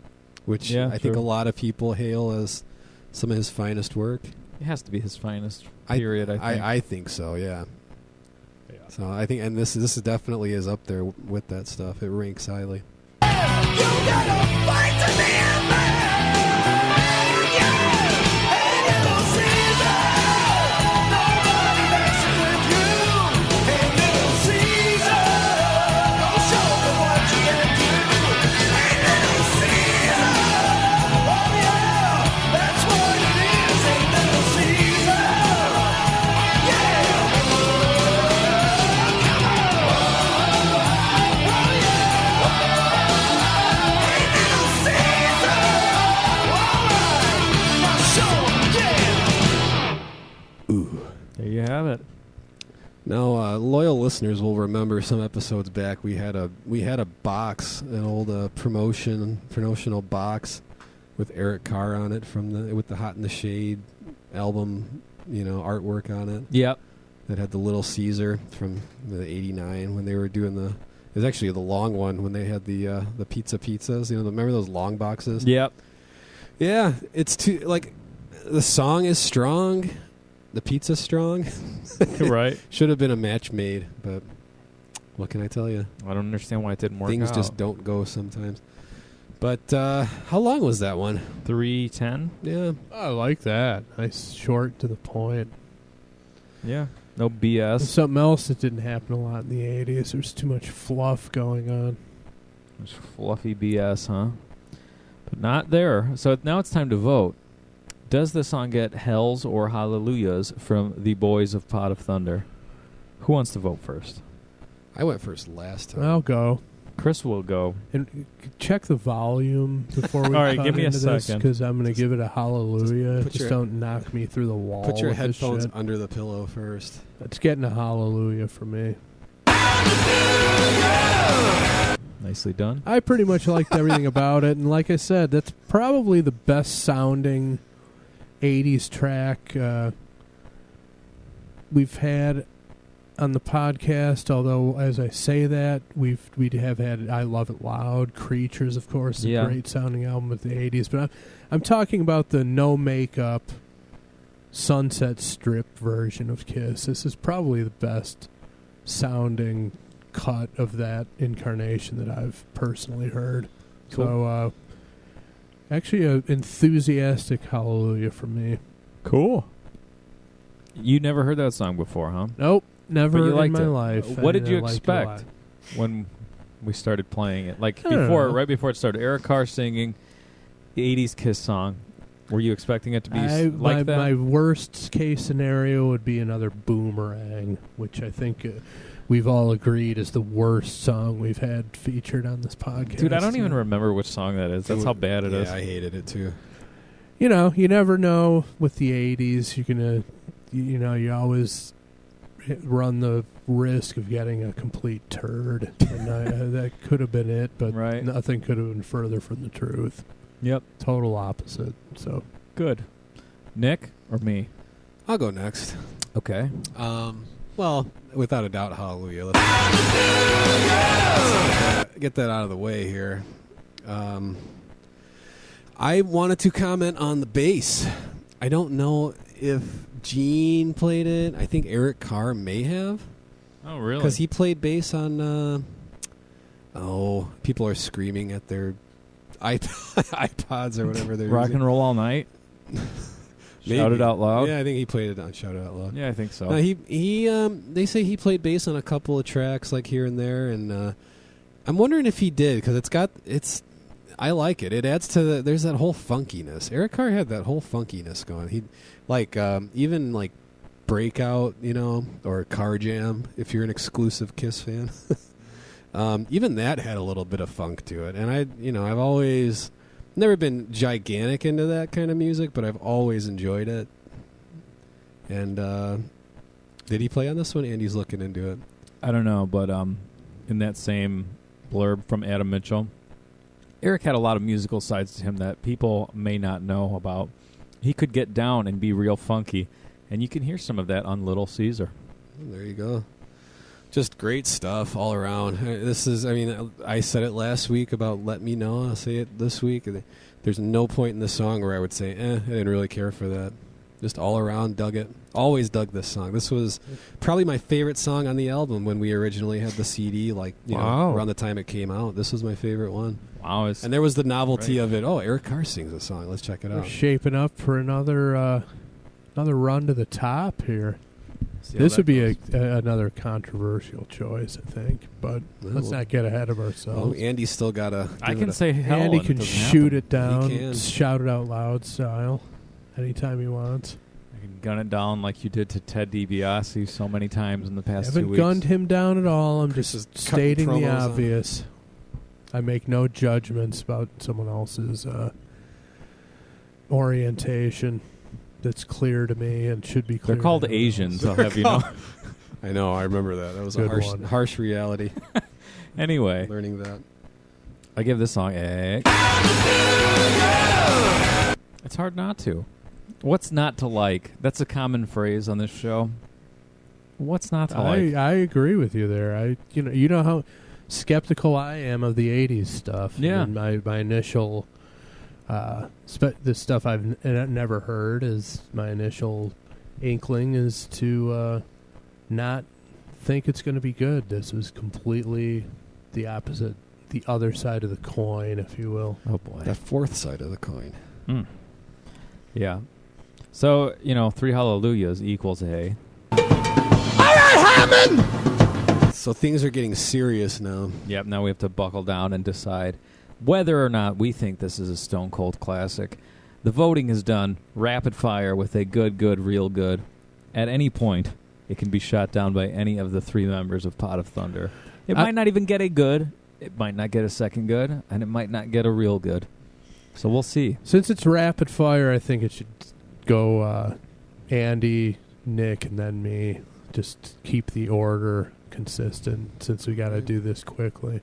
which Yeah, I think sure. a lot of people hail as some of his finest work. It has to be his finest period, I think. I think so. Yeah. So I think, and this definitely is up there with that stuff. It ranks highly. There you have it. Now, loyal listeners will remember some episodes back. We had a box, an old promotional box with Eric Carr on it with the Hot in the Shade album, artwork on it. Yep. That had the Little Caesar from the '89 when they were doing it was actually the long one when they had the pizzas. Remember those long boxes? Yep. Yeah, it's too the song is strong. The pizza's strong. Right. Should have been a match made, but what can I tell you? I don't understand why it didn't work Things out. just don't go sometimes. But how long was that one? 3:10. Yeah. I like that. Nice, short, to the point. Yeah. No BS. Something else that didn't happen a lot in the 80s. There's too much fluff going on. There's fluffy BS, huh? But not there. So now it's time to vote. Does the song get hells or hallelujahs from the Boys of Pot of Thunder? Who wants to vote first? I went first last time. I'll go. Chris will go. And check the volume before we All right, cut give me a into this, second. because I'm going to give it a hallelujah. put Just your- don't knock me through the wall. Put your with this headphones shit. under the pillow first. It's getting a hallelujah for me. Nicely done. I pretty much liked everything about it, and like I said, that's probably the best sounding 80s track we've had on the podcast. Although, as I say that, we have had I Love It Loud, Creatures, of course, a Yeah. great sounding album of the 80s. But I'm talking about the no makeup Sunset Strip version of Kiss. This is probably the best sounding cut of that incarnation that I've personally heard. Cool. So, actually, an enthusiastic hallelujah from me. Cool. You never heard that song before, huh? Nope, never But you in liked my it. life. What I did you liked it a lot. expect when we started playing it? Like I don't know. right before it started, Eric Carr singing the 80s Kiss song. Were you expecting it to be like that? My worst case scenario would be another Boomerang, which I think we've all agreed is the worst song we've had featured on this podcast. Dude, I don't even remember which song that is. That's how bad it is. Yeah, I hated it too. You know, you never know with the 80s. You're going to you always run the risk of getting a complete turd, and that could have been it, but Right. nothing could have been further from the truth. Yep. Total opposite. So Good. Nick or me? I'll go next. Okay. Well, without a doubt, Hallelujah. Let's get that out of the way here. I wanted to comment on the bass. I don't know if Gene played it. I think Eric Carr may have. Oh, really? Because he played bass on... people are screaming at their iPods or whatever they're Rock using. and Roll All Night. Shout it out loud. Yeah, I think he played it on Shout It Out Loud. Yeah, I think so. No, he they say he played bass on a couple of tracks, like here and there, and I'm wondering if he did, because I like it. It adds to there's that whole funkiness. Eric Carr had that whole funkiness going. He even like Breakout, or Car Jam, if you're an exclusive Kiss fan. Even that had a little bit of funk to it, and I've always never been gigantic into that kind of music, but I've always enjoyed it. And did he play on this one? Andy's looking into it. I don't know, but in that same blurb from Adam Mitchell, Eric had a lot of musical sides to him that people may not know about. He could get down and be real funky, and you can hear some of that on Little Caesar. There you go. Just great stuff all around. I said it last week about Let Me Know. I'll say it this week. There's no point in the song where I would say, I didn't really care for that. Just all around, dug it. Always dug this song. This was probably my favorite song on the album when we originally had the CD, Wow. around the time it came out. This was my favorite one. Wow. And there was the novelty Right. of it. Oh, Eric Carr sings a song. Let's check it we're out. shaping up for another run to the top here. See how This that would be goes. another controversial choice, I think, but let's not get ahead of Oh, ourselves. Andy's still got to... I can say hell. Andy and it can doesn't shoot happen. it down, He can. shout it out loud style, anytime he wants. I can gun it down like you did to Ted DiBiase so many times in the past 2 Haven't weeks. gunned him down at all. I'm Chris is just cutting stating the promos on- obvious. I make no judgments about someone else's orientation. That's clear to me and should be clear. They're called to everyone Asians, else. I'll have you know. I know, I remember that. That was a Good one. harsh reality, Anyway, learning that. I give this song a... It's hard not to. What's not to like? That's a common phrase on this show. What's not to like? I agree with you there. You know how skeptical I am of the '80s stuff. Yeah. And my initial the stuff I've never heard is my initial inkling is to not think it's going to be good. This was completely the opposite, the other side of the coin, if you will. Oh, boy. That fourth side of the coin. Yeah. So, 3 hallelujahs equals a... So things are getting serious now. Yep, now we have to buckle down and decide whether or not we think this is a Stone Cold classic. The voting is done rapid fire with a good, real good. At any point, it can be shot down by any of the 3 members of Pot of Thunder. It might not even get a good, it might not get a second good, and it might not get a real good. So we'll see. Since it's rapid fire, I think it should go Andy, Nick, and then me. Just keep the order consistent since we got to do this quickly.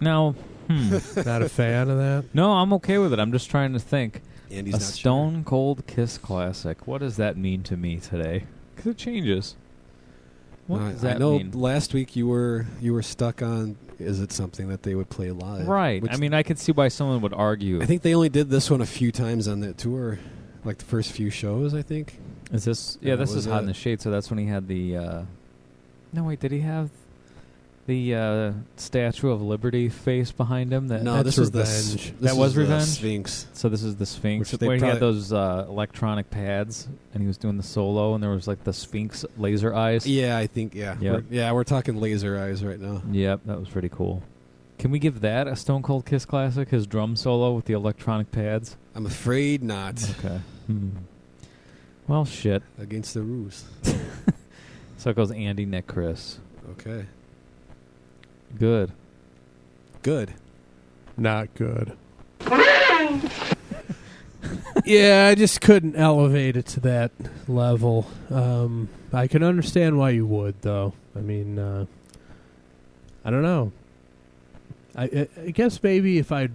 Now, Not a fan of that? no, I'm okay with it. I'm just trying to think. Andy's A not Stone Cold Kiss classic. What does that mean to me today? Because it changes. What does that I know mean? last week you were stuck on, is it something that they would play live? Right. Which I mean, I could see why someone would argue. I think they only did this one a few times on that tour, like the first few shows, I think. Is this? And Yeah, that this is was Hot it. in the Shade. So that's when he had the. No, wait. Did he have the Statue of Liberty face behind him? That No, That's this was the Revenge. That was the Revenge? Sphinx. So this is the Sphinx, Which they where he had probably- those electronic pads, and he was doing the solo, and there was like the Sphinx laser eyes. Yeah, I think Yep. we're talking laser eyes right now. Yep, that was pretty cool. Can we give that a Stone Cold Kiss classic? His drum solo with the electronic pads. I'm afraid not. Okay. Well, shit. Against the rules. So it goes Andy, Nick, Chris. Okay. Good. Good. Not good. Yeah, I just couldn't elevate it to that level. I can understand why you would, though. I mean, I don't know. I guess maybe if I'd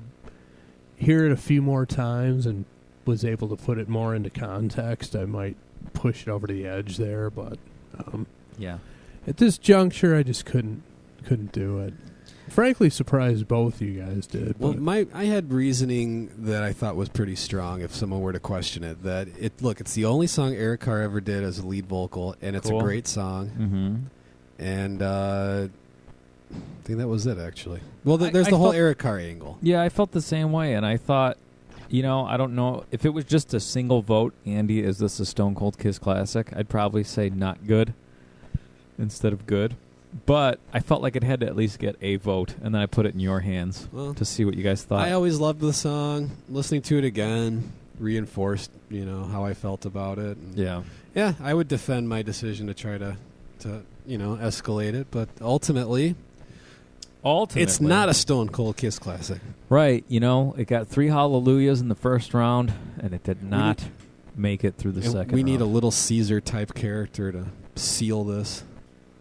hear it a few more times and was able to put it more into context, I might push it over the edge there. But Yeah. at this juncture, I just couldn't do it. Frankly, surprised both you guys did. Well, but I had reasoning that I thought was pretty strong. If someone were to question it, that it's the only song Eric Carr ever did as a lead vocal, and it's Cool. a great song. Mm-hmm. And I think that was it, actually. Well, I there's the whole felt- Eric Carr angle. Yeah, I felt the same way, and I thought, I don't know if it was just a single vote. Andy, is this a Stone Cold Kiss classic? I'd probably say not good instead of good. But I felt like it had to at least get a vote, and then I put it in your hands Well, to see what you guys thought. I always loved the song. Listening to it again reinforced, how I felt about it. And yeah. I would defend my decision to try to escalate it, but ultimately, it's not a Stone Cold Kiss classic. Right, it got 3 hallelujahs in the first round, and it did not make it through the And second we need a round. little Caesar-type character to seal this.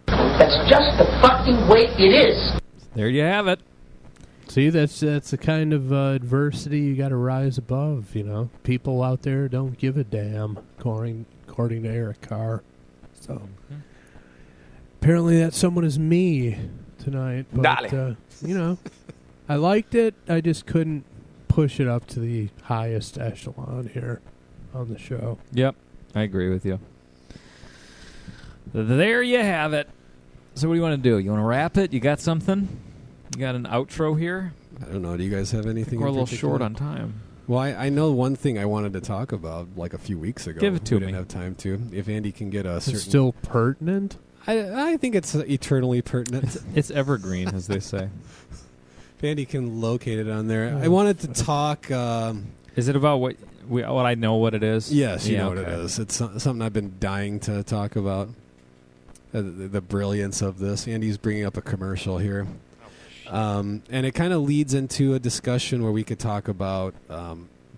That's just the fucking way it is. There you have it. see, that's the kind of adversity you got to rise above. People out there don't give a damn, according to Eric Carr. So apparently, that someone is me tonight. But I liked it. I just couldn't push it up to the highest echelon here on the show. Yep, I agree with you. There you have it. So what do you want to do? You want to wrap it? You got something? You got an outro here? I don't know. Do you guys have anything? We're a in little particular? short on time. Well, I know one thing I wanted to talk about like a few weeks ago. Give it to we me. didn't have time to. If Andy can get a certain... It's still pertinent. I think it's eternally pertinent. It's evergreen, as they say. If Andy can locate it on there. I wanted to talk... Is it about what I know what it is? yes, you Yeah, know what it okay. is. It's something I've been dying to talk about. The brilliance of this. Andy's bringing up a commercial here. And it kind of leads into a discussion where we could talk about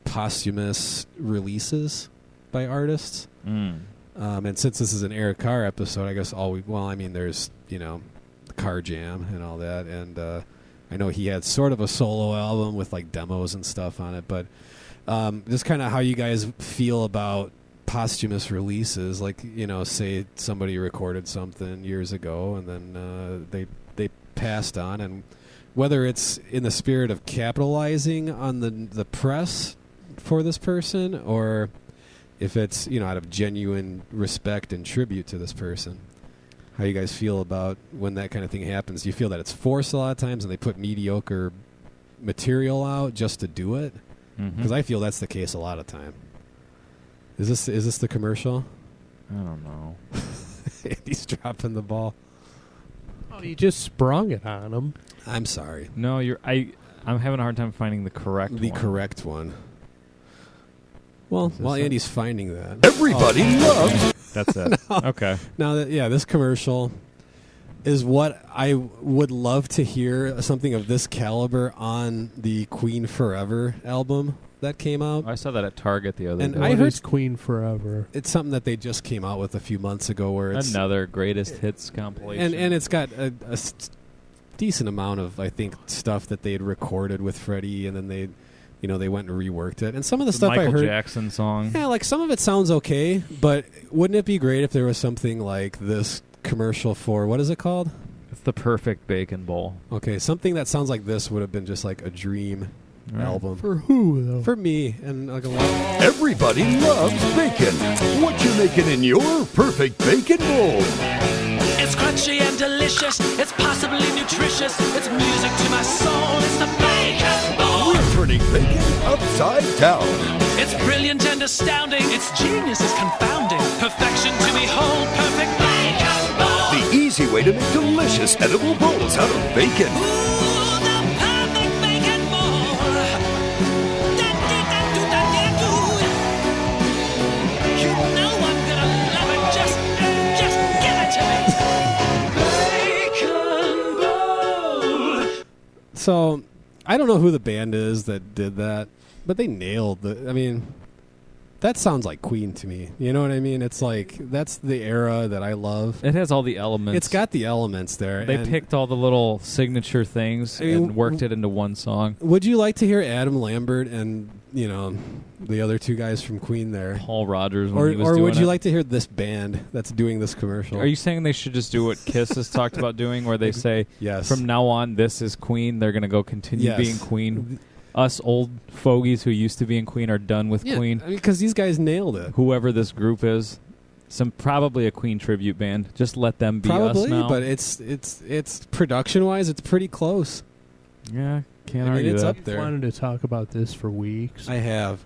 posthumous releases by artists. Mm. And since this is an Eric Carr episode, I guess there's, the Car Jam and all that. And I know he had sort of a solo album with like demos and stuff on it. But just kind of how you guys feel about posthumous releases. Like, say somebody recorded something years ago and then they passed on. And whether it's in the spirit of capitalizing on the press for this person or if it's, out of genuine respect and tribute to this person. How you guys feel about when that kind of thing happens? Do you feel that it's forced a lot of times and they put mediocre material out just to do it? Mm-hmm. Because I feel that's the case a lot of time. Is this the commercial? I don't know. Andy's dropping the ball. Oh, you just sprung it on him. I'm sorry. No, I'm having a hard time finding the correct The one. correct one. Well, this while it? Andy's finding that. Everybody loves. That's it. Okay. Now that this commercial is what I would love to hear, something of this caliber on the Queen Forever album that came out. I saw that at Target the other And day. I What heard- is Queen Forever? It's something that they just came out with a few months ago where it's Another greatest hits compilation. and it's got a decent amount of, I think, stuff that they had recorded with Freddie, and then they went and reworked it. And some of the stuff Michael I heard, Jackson song. yeah, like some of it sounds okay, but wouldn't it be great if there was something like this commercial for, what is it called? It's the perfect bacon bowl. Okay, something that sounds like this would have been just like a dream Right. album. For who, though? For me, and like a lot. Everybody loves bacon. What you making in your perfect bacon bowl? It's crunchy and delicious. It's possibly nutritious. It's music to my soul. It's the bacon bowl. We're turning bacon upside down. It's brilliant and astounding. Its genius is confounding. Perfection to behold. Perfect bacon bowl. The easy way to make delicious edible bowls out of bacon. Ooh, the perfect bacon bowl. Da-dee-da-doo-da-dee-doo. You know I'm gonna love it. Just give it to me. Bacon bowl. So I don't know who the band is that did that, but they nailed the. I mean, That sounds like Queen to me. You know what I mean? It's like that's the era that I love. It has all the elements. It's got the elements there. They and picked all the little signature things I mean, and worked it into one song. Would you like to hear Adam Lambert and the other two guys from Queen there? Paul Rogers when Or, he was or doing would you it. like to hear this band that's doing this commercial? Are you saying they should just do what Kiss has talked about doing, where they say, Yes. from now on, this is Queen. They're going to go continue Yes. being Queen. Us old fogies who used to be in Queen are done with Yeah, Queen. I mean, because these guys nailed it. Whoever this group is, probably a Queen tribute band. Just let them be Probably, us now. but it's production wise, it's pretty close. Yeah, can't I mean, argue it's that. up there. I wanted to talk about this for weeks. I have,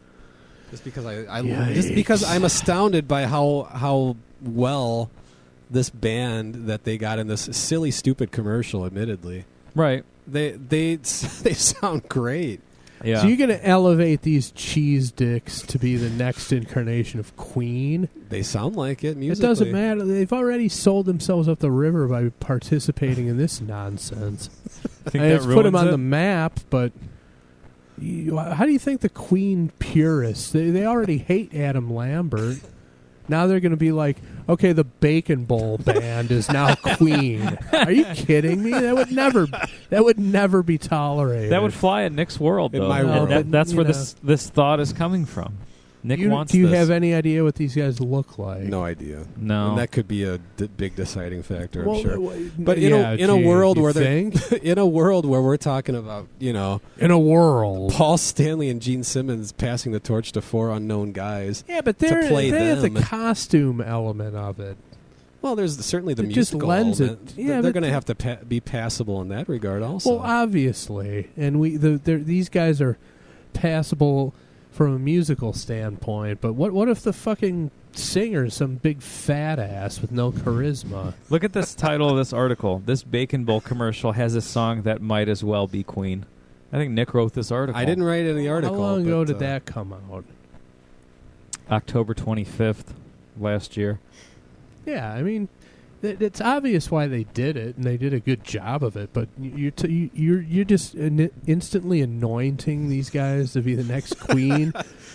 just because Yikes. just because I'm astounded by how well this band that they got in this silly, stupid commercial. Admittedly, Right. they sound great. Yeah. So you're going to elevate these cheese dicks to be the next incarnation of Queen? They sound like it. It Musically. doesn't matter. They've already sold themselves up the river by participating in this nonsense. Think It's that put them ruins on it? the map, but how do you think the Queen purists, they already hate Adam Lambert. Now they're going to be like, okay, the Bacon Bowl band is now Queen. Are you kidding me? That would never be tolerated. That would fly in Nick's world, In though. my And world. that's You where know. this thought is coming from. Nick wants do you this. have any idea what these guys look like? No idea. No. And that could be a big deciding factor. Well, I'm sure. w- But yeah, in a gee, world you where they're think? in a world where we're talking about In a world. Paul Stanley and Gene Simmons passing the torch to four unknown guys. Yeah, but to play they have them. the costume element of it. Well, there's certainly the It just musical lends it. element. Yeah, They're but going to have to be passable in that regard, also. Well, obviously, and these guys are passable from a musical standpoint. But what if the fucking singer's some big fat ass with no charisma? Look at this title of this article. This Bacon Bowl commercial has a song that might as well be Queen. I think Nick wrote this article. I didn't write it in the article. How long ago but, did that come out? October 25th last year. Yeah, I mean, it's obvious why they did it, and they did a good job of it. But you're just instantly anointing these guys to be the next Queen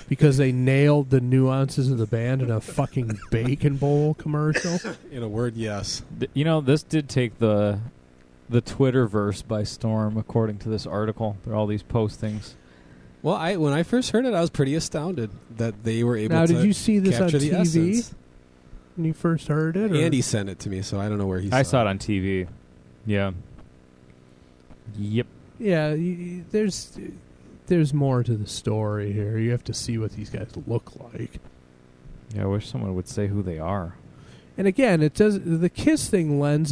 because they nailed the nuances of the band in a fucking Bacon Bowl commercial. In a word, yes. This did take the Twitterverse by storm, according to this article. There are all these postings. Well, when I first heard it, I was pretty astounded that they were able Now, to did you see this on capture the TV essence. when you first heard it? Or? Andy sent it to me, so I don't know where he I saw it on TV. Yeah. Yep. Yeah, there's more to the story here. You have to see what these guys look like. Yeah, I wish someone would say who they are. And again, it does. The Kiss thing lends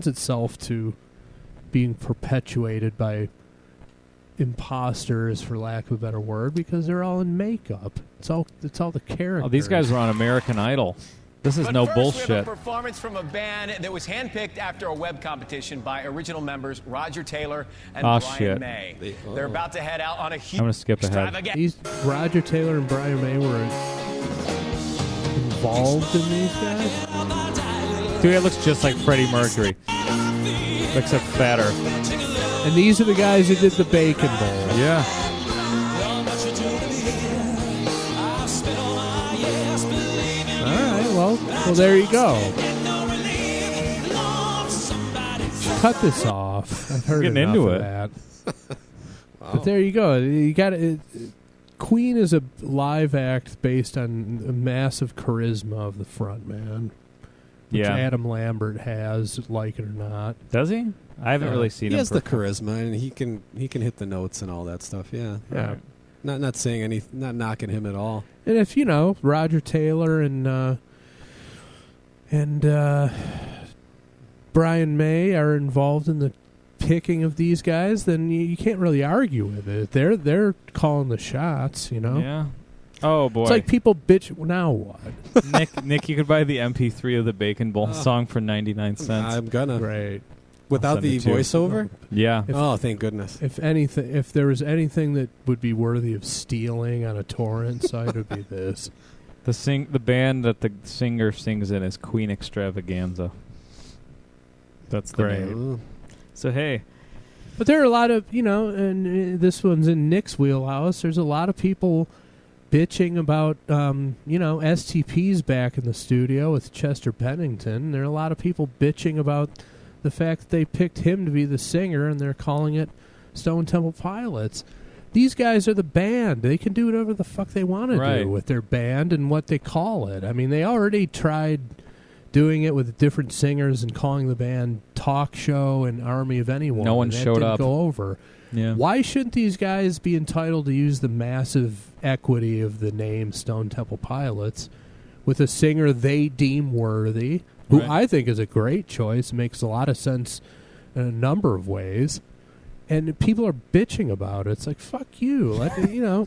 itself to being perpetuated by imposters, for lack of a better word, because they're all in makeup. It's all the characters. Oh, these guys were on American Idol. This is But no first, we have bullshit. a performance from a band that was handpicked after a web competition by original members Roger Taylor and Oh, Brian shit. May. They're about to head out on a huge I'm gonna skip ahead. extravaganza. These Roger Taylor and Brian May were involved in these guys, Dude, it looks just like Freddie Mercury, except fatter. and these are the guys who did the Bacon Bowl. Yeah. All right, well, there you go. Cut this off. I've heard Getting enough into of it. that. But there you go. You got Queen is a live act based on a massive charisma of the front man, which Yeah. Adam Lambert has, like it or not. Does he? I haven't really seen He him. has the charisma, and he can hit the notes and all that stuff. Yeah. Yeah. Not saying not knocking him at all. And if Roger Taylor and Brian May are involved in the picking of these guys, then you can't really argue with it. They're calling the shots, Yeah. Oh boy. It's like people bitch. Now what? Nick, you could buy the MP3 of the Bacon Bowl song for 99 cents. I'm gonna Great. without I'll the send it to you. voiceover. Yeah. Oh, thank goodness. If there was anything that would be worthy of stealing on a torrent site, it would be this. The band that the singer sings in is Queen Extravaganza. That's the Great. name. So hey, But there are a lot of, and this one's in Nick's wheelhouse. There's a lot of people bitching about, STP's back in the studio with Chester Bennington. There are a lot of people bitching about the fact that they picked him to be the singer, and they're calling it Stone Temple Pilots. These guys are the band. They can do whatever the fuck they want to do with their band and what they call it. I mean, they already tried doing it with different singers and calling the band Talk Show and Army of Anyone. No one and that showed didn't up. go over. Yeah. Why shouldn't these guys be entitled to use the massive equity of the name Stone Temple Pilots with a singer they deem worthy, who Right. I think is a great choice, makes a lot of sense in a number of ways, and people are bitching about it. It's like, fuck you.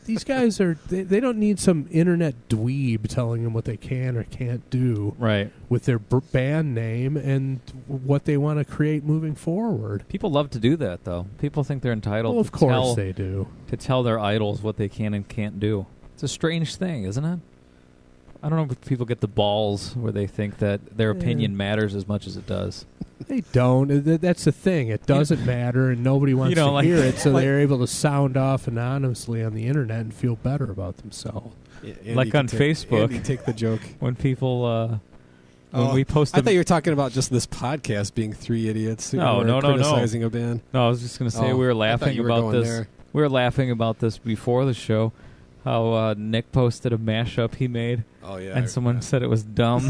These guys they don't need some internet dweeb telling them what they can or can't do Right. with their band name and what they want to create moving forward. People love to do that, though. People think they're entitled Well, of to course tell they do. to tell their idols what they can and can't do. It's a strange thing, isn't it? I don't know if people get the balls where they think that their opinion matters as much as it does. They don't. That's the thing. It doesn't matter, and nobody wants to hear it, so they're able to sound off anonymously on the internet and feel better about themselves. Like on Facebook. Andy, take the joke. When people... when we post I thought you were talking about just this podcast being three idiots who No, were no, no, no. criticizing a band. No, I was just going to say Oh, we were I thought laughing you were about going this. there. We were laughing about this before the show. How Nick posted a mashup he made. Oh yeah, and someone said it was dumb.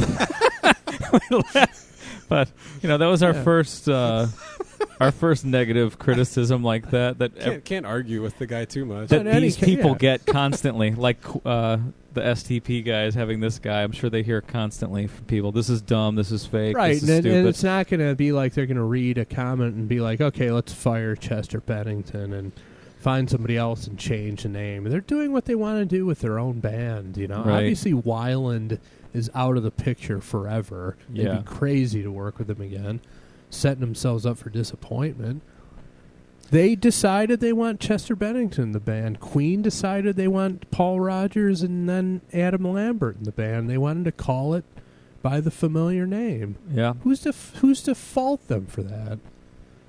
We laughed. But that was our first negative criticism like that. Can't argue with the guy too much. That these people get constantly, like the STP guys having this guy. I'm sure they hear constantly from people. This is dumb. This is fake. Right, This is and stupid. it's not going to be like they're going to read a comment and be like, okay, let's fire Chester Bennington and find somebody else and change the name. They're doing what they want to do with their own band, Right. Obviously, Weiland is out of the picture forever. Yeah. It'd be crazy to work with them again, setting themselves up for disappointment. They decided they want Chester Bennington in the band. Queen decided they want Paul Rogers and then Adam Lambert in the band. They wanted to call it by the familiar name. Yeah. Who's to fault them for that?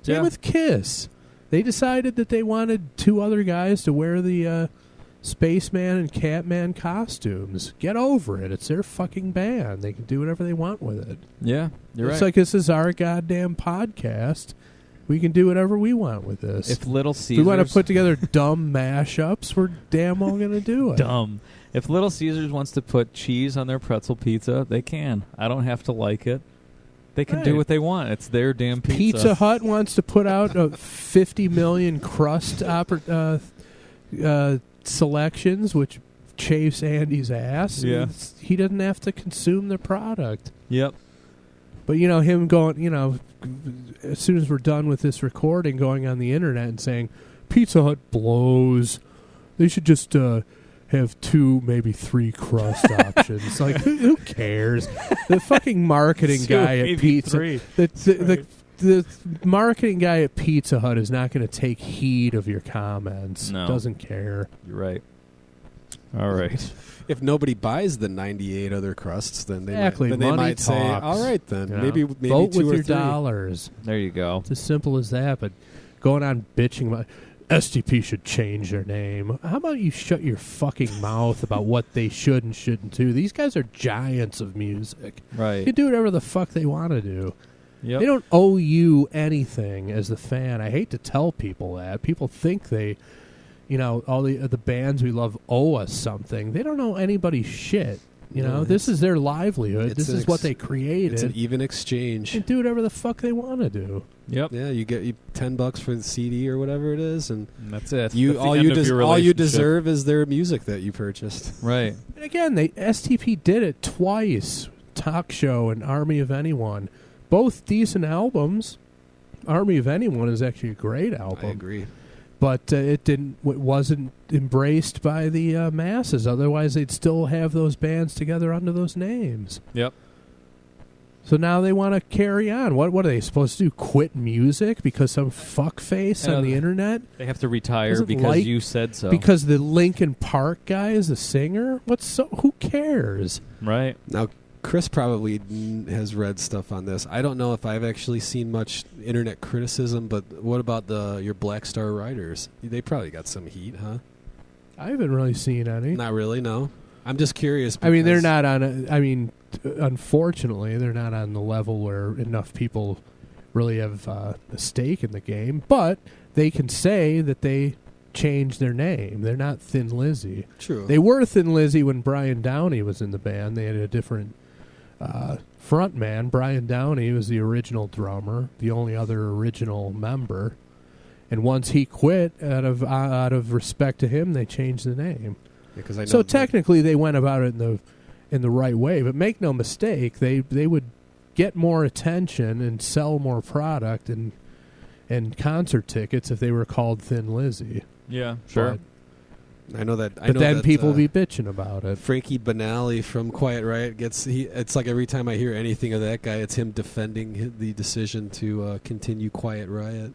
Same Yeah. with Kiss. They decided that they wanted two other guys to wear the Spaceman and Catman costumes. Get over it. It's their fucking band. They can do whatever they want with it. Yeah, you're It's right. like this is our goddamn podcast. We can do whatever we want with this. If Little If we want to Caesars- put together dumb mashups, we're damn well going to do it. Dumb. If Little Caesars wants to put cheese on their pretzel pizza, they can. I don't have to like it. They can do Right. what they want. It's their damn pizza. Pizza Hut wants to put out 50 million crust selections, which chafes Andy's ass. Yeah. He doesn't have to consume the product. Yep. But, him going, as soon as we're done with this recording, going on the internet and saying, Pizza Hut blows. They should just have 2, maybe 3 crust options. Like, who cares? The fucking marketing 2, guy at maybe Pizza 3. The marketing guy at Pizza Hut is not going to take heed of your comments. No. Doesn't care. You're right. All right. If nobody buys the 98 other crusts, then they Exactly. might, then they Money might say, talks. "All right, then maybe vote 2 with or your 3. dollars." There you go. It's as simple as that. But going on bitching about STP should change their name. How about you shut your fucking mouth about what they should and shouldn't do? These guys are giants of music. Right. They can do whatever the fuck they want to do. Yep. They don't owe you anything as the fan. I hate to tell people that. People think they, all the bands we love owe us something. They don't owe anybody shit. No, This is their livelihood. it's This an is what they created. It's an even exchange. And do whatever the fuck they want to do. Yep. Yeah, you get $10 for the CD or whatever it is, and that's it. You That's the all end you of your all you relationship. deserve is their music that you purchased. Right. And again, STP did it twice. Talk Show and Army of Anyone. Both decent albums. Army of Anyone is actually a great album. I agree. But it wasn't embraced by the masses. Otherwise, they'd still have those bands together under those names. Yep. So now they want to carry on. What are they supposed to do? Quit music because some fuckface on the internet? They have to retire doesn't because like- you said so. Because the Linkin Park guy is the singer? Who cares? Right. Now, Chris probably has read stuff on this. I don't know if I've actually seen much internet criticism, but what about your Black Star Riders? They probably got some heat, huh? I haven't really seen any. Not really, no. I'm just curious. I mean, they're because- not on. Unfortunately, they're not on the level where enough people really have a stake in the game. But they can say that they changed their name. They're not Thin Lizzy. True. They were Thin Lizzy when Brian Downey was in the band. They had a different front man. Brian Downey was the original drummer, the only other original member. And once he quit, out of respect to him, they changed the name. Because I know So that- technically, they went about it in the right way. But make no mistake, they would get more attention and sell more product and concert tickets if they were called Thin Lizzy. Yeah, sure. I know that. I But know then that, people be bitching about it. Frankie Banali from Quiet Riot it's like every time I hear anything of that guy, it's him defending the decision to continue Quiet Riot.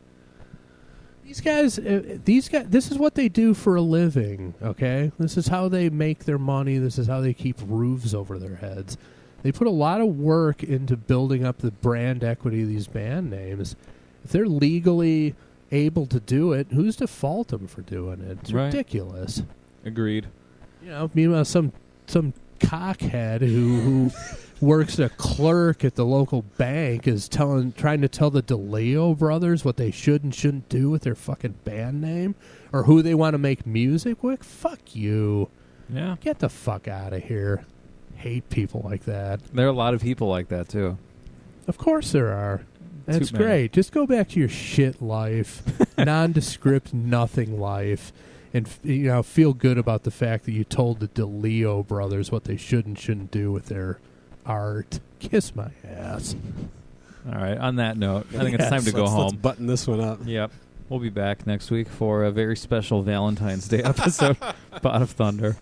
These guys, this is what they do for a living, okay? This is how they make their money. This is how they keep roofs over their heads. They put a lot of work into building up the brand equity of these band names. If they're legally able to do it, who's to fault them for doing it? It's Right. ridiculous. Agreed. You know, meanwhile, some cockhead who works a clerk at the local bank is trying to tell the DeLeo brothers what they should and shouldn't do with their fucking band name or who they want to make music with. Fuck you. Yeah. Get the fuck out of here. Hate people like that. There are a lot of people like that, too. Of course there are. That's Too many. great. Just go back to your shit life, nondescript nothing life, and feel good about the fact that you told the DeLeo brothers what they should and shouldn't do with their art. Kiss my ass. All right. On that note, I think it's time to go Let's home. button this one up. Yep. We'll be back next week for a very special Valentine's Day episode. Pot of Thunder.